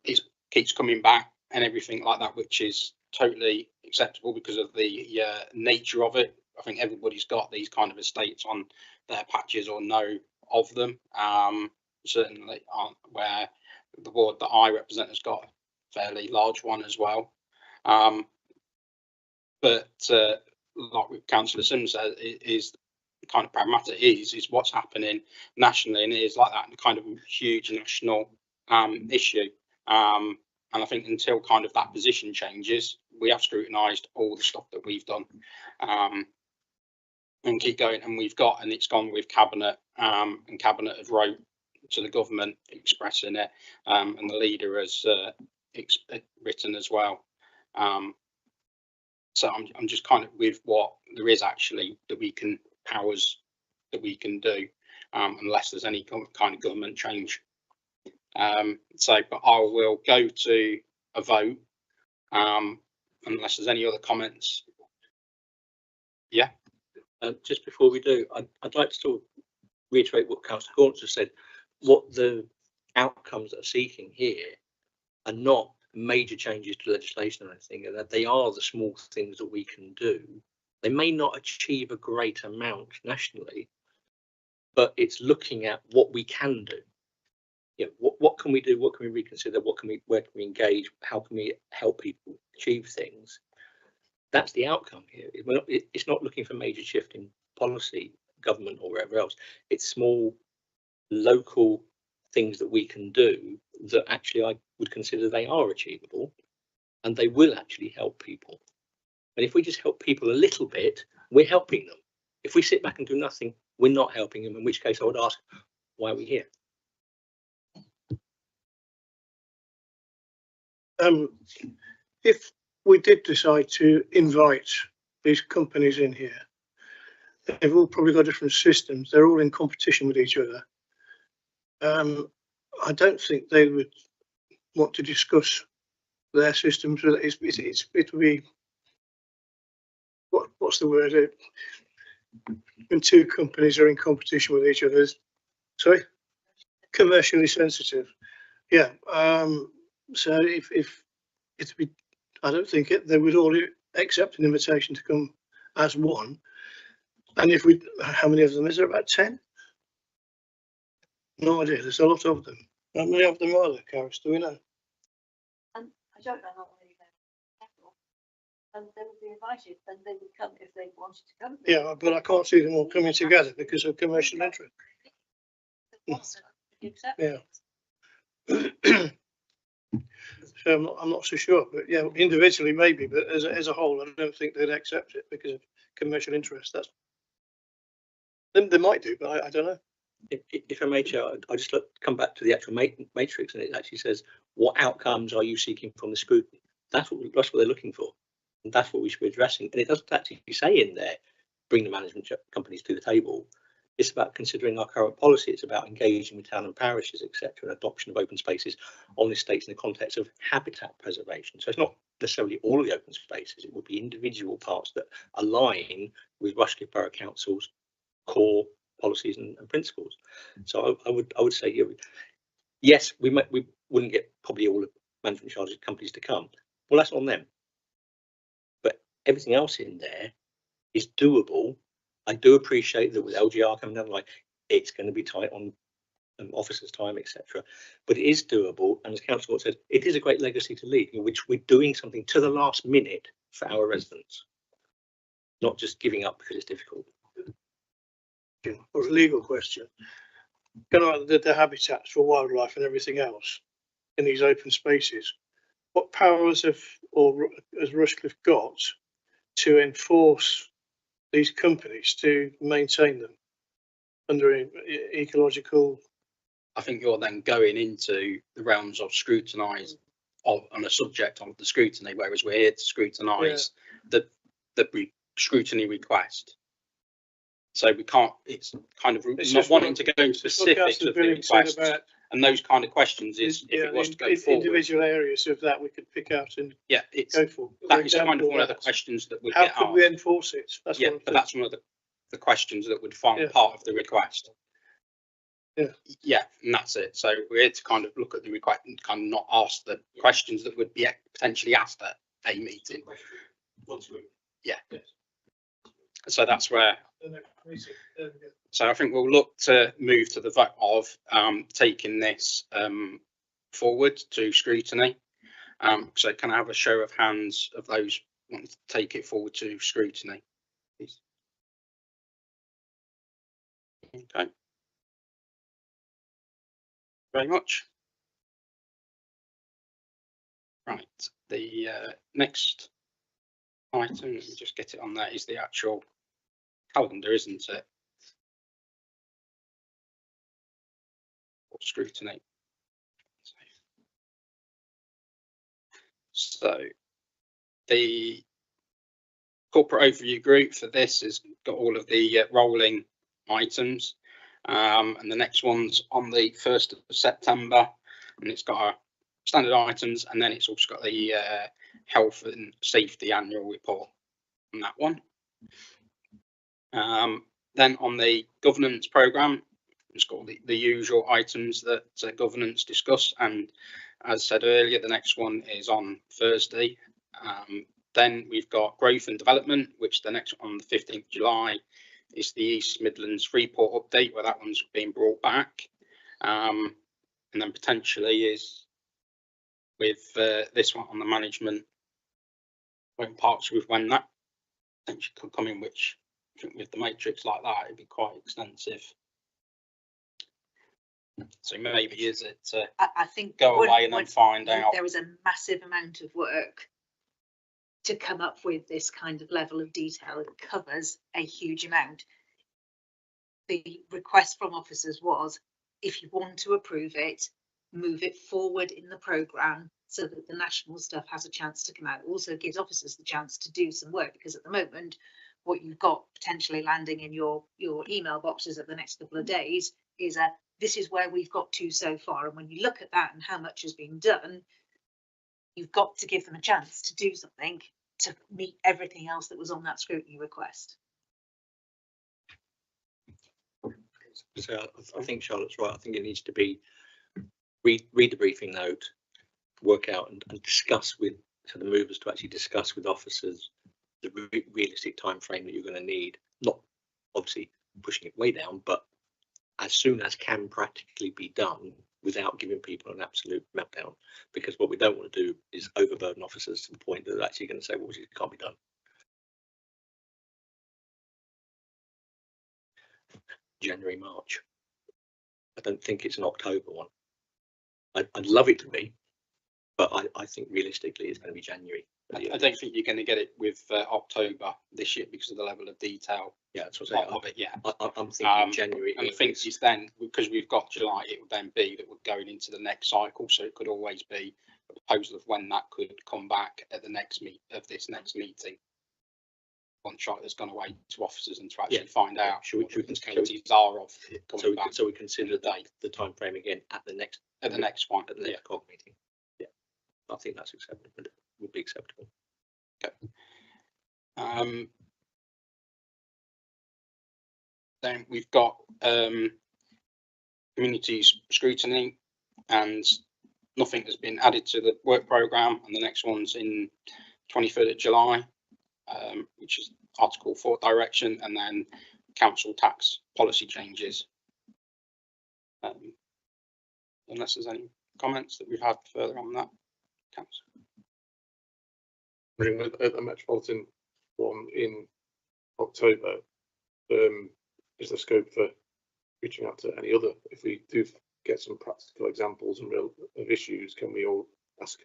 it keeps coming back and everything like that, which is totally acceptable because of the nature of it. I think everybody's got these kind of estates on their patches or know of them. Certainly where the ward that I represent has got a fairly large one as well. But like with Councillor Sims said, it is kind of pragmatic is what's happening nationally, and it is like that kind of huge national issue. And I think until kind of that position changes, we have scrutinised all the stuff that we've done and keep going. And we've got, and it's gone with Cabinet, and Cabinet have wrote to the government expressing it, and the leader has written as well. So I'm just kind of with what there is actually that we can powers that we can do, unless there's any kind of government change. So, but I will go to a vote, unless there's any other comments. Yeah. Just before we do, I'd like to sort of reiterate what Councillor Gaunt has said. What the outcomes that are seeking here are not major changes to legislation or anything, and that they are the small things that we can do. They may not achieve a great amount nationally, but it's looking at what we can do. Yeah, what can we do? What can we reconsider? Where can we engage? How can we help people achieve things? That's the outcome here. It's not looking for major shift in policy, government, or wherever else. It's small, local things that we can do that actually I would consider they are achievable, and they will actually help people. And if we just help people a little bit, we're helping them. If we sit back and do nothing, we're not helping them, in which case I would ask, why are we here? If we did decide to invite these companies in here, they've all probably got different systems. They're all in competition with each other. I don't think they would want to discuss their systems. It would be, what's the word? When two companies are in competition with each other, sorry, commercially sensitive. Yeah. So if it's be, I don't think they would all accept an invitation to come as one. And if we, how many of them is there? About 10? No idea. There's a lot of them. How many of them are there, Karis? Do we know? I don't know how many there are. And they would be invited, and they would come if they wanted to come. Yeah, but I can't see them all coming together because of commercial interest. Yeah. So I'm not so sure, but yeah, individually maybe, but as a whole, I don't think they'd accept it because of commercial interest. That's they might do, but I don't know. If I may, Chair, I just come back to the actual matrix, and it actually says, what outcomes are you seeking from the scrutiny? That's what they're looking for, and that's what we should be addressing. And it doesn't actually say in there bring the management companies to the table. It's about considering our current policy. It's about engaging with town and parishes, etc., and adoption of open spaces on estates in the context of habitat preservation. So it's not necessarily all of the open spaces. It would be individual parts that align with Rushcliffe Borough Council's core policies and principles. So I would say, yes, we wouldn't get probably all the management charges companies to come. Well, that's on them. But everything else in there is doable. I do appreciate that with LGR coming down the line, it's going to be tight on officers' time, etc. But it is doable, and as Councillor said, it is a great legacy to leave, in which we're doing something to the last minute for our residents, not just giving up because it's difficult. Or a legal question. Can I, the habitats for wildlife and everything else in these open spaces, what powers has Rushcliffe got to enforce these companies to maintain them under ecological? I think you're then going into the realms of scrutinise on a subject of the scrutiny, whereas we're here to scrutinise the scrutiny request. So we can't, it's kind of not wanting to go into specifics of the request and those kind of questions is if it was to go forward. Individual areas of that we could pick out and go for. That is kind of one of the questions that would how get could asked. we enforce it? That's but that's one of the questions that would form part of the request. Yeah, and that's it. So we're here to kind of look at the request and kind of not ask the questions that would be potentially asked at a meeting. Yeah. So that's where. So I think we'll look to move to the vote of taking this forward to scrutiny. So can I have a show of hands of those wanting to take it forward to scrutiny, please? Okay. Very much. Right. The next item, let me just get it on there, is the actual calendar, isn't it? Or scrutiny. So the corporate overview group for this has got all of the rolling items, and the next one's on the 1st of September, and it's got our standard items, and then it's also got the health and safety annual report on that one. Then on the governance programme, it's got the usual items that governance discuss, and as said earlier, the next one is on Thursday. Then we've got growth and development, which the next on the 15th of July is the East Midlands Freeport update, where that one's being brought back. And then potentially is with this one on the management parts, with when that potentially could come in, which I think with the matrix like that, it'd be quite extensive. So maybe is it I think go away and then find out. There is a massive amount of work to come up with this kind of level of detail. It covers a huge amount. The request from officers was, if you want to approve it, move it forward in the programme so that the national stuff has a chance to come out. It also gives officers the chance to do some work, because at the moment, what you've got potentially landing in your email boxes over the next couple of days is this is where we've got to so far. And when you look at that and how much has been done, you've got to give them a chance to do something to meet everything else that was on that scrutiny request. So I think Charlotte's right. I think it needs to be read the briefing note, work out and discuss with the movers to actually discuss with officers the realistic time frame that you're going to need. Not obviously pushing it way down, but as soon as can practically be done without giving people an absolute meltdown. Because what we don't want to do is overburden officers to the point that they're actually going to say, well, it can't be done. January, March. I don't think it's an October one. I'd love it to be, but I think realistically it's going to be January. I don't think you're going to get it with October this year because of the level of detail. Yeah, that's what I'm saying. Of it. Yeah, I'm thinking January. And I think it's then, because we've got July, it would then be that we're going into the next cycle. So it could always be a proposal of when that could come back at the next this next meeting. one shot that's gone away to officers and to actually Yeah. find out Should we- what should the we- possibilities are of So coming we, back so we consider the time frame again at the next one. at the next COG meeting. Yeah, I think that's acceptable. Would be acceptable. Then we've got communities scrutiny, and nothing has been added to the work programme, and the next one's in 23rd of July, which is Article 4 direction, and then council tax policy changes. Unless there's any comments that we've had further on that, council. I mean, at the Metropolitan one in October, is there scope for reaching out to any other? If we do get some practical examples and real of issues, can we all ask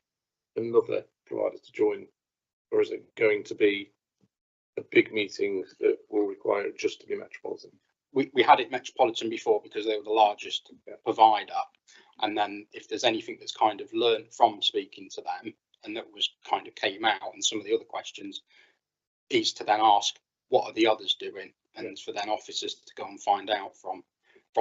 another provider to join, or is it going to be a big meeting that will require it just to be Metropolitan? We had it Metropolitan before because they were the largest provider, and then if there's anything that's kind of learned from speaking to them and that was kind of came out, and some of the other questions is to then ask what are the others doing, and for then officers to go and find out from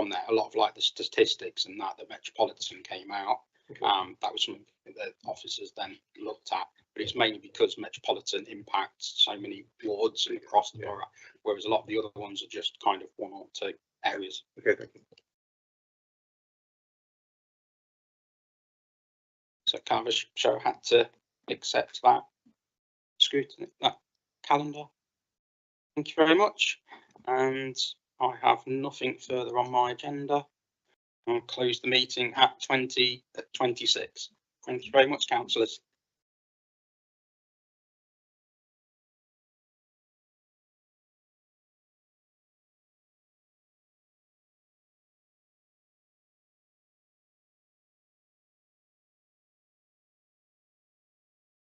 there. A lot of like the statistics and that Metropolitan came out. Okay. That was something that officers then looked at, but it's mainly because Metropolitan impacts so many wards and across the borough, whereas a lot of the other ones are just kind of one or two areas. Okay, thank you. So can I have a show of hand to accept that scrutiny, that calendar? Thank you very much. And I have nothing further on my agenda. I'll close the meeting at 20:26. Thank you very much, councillors.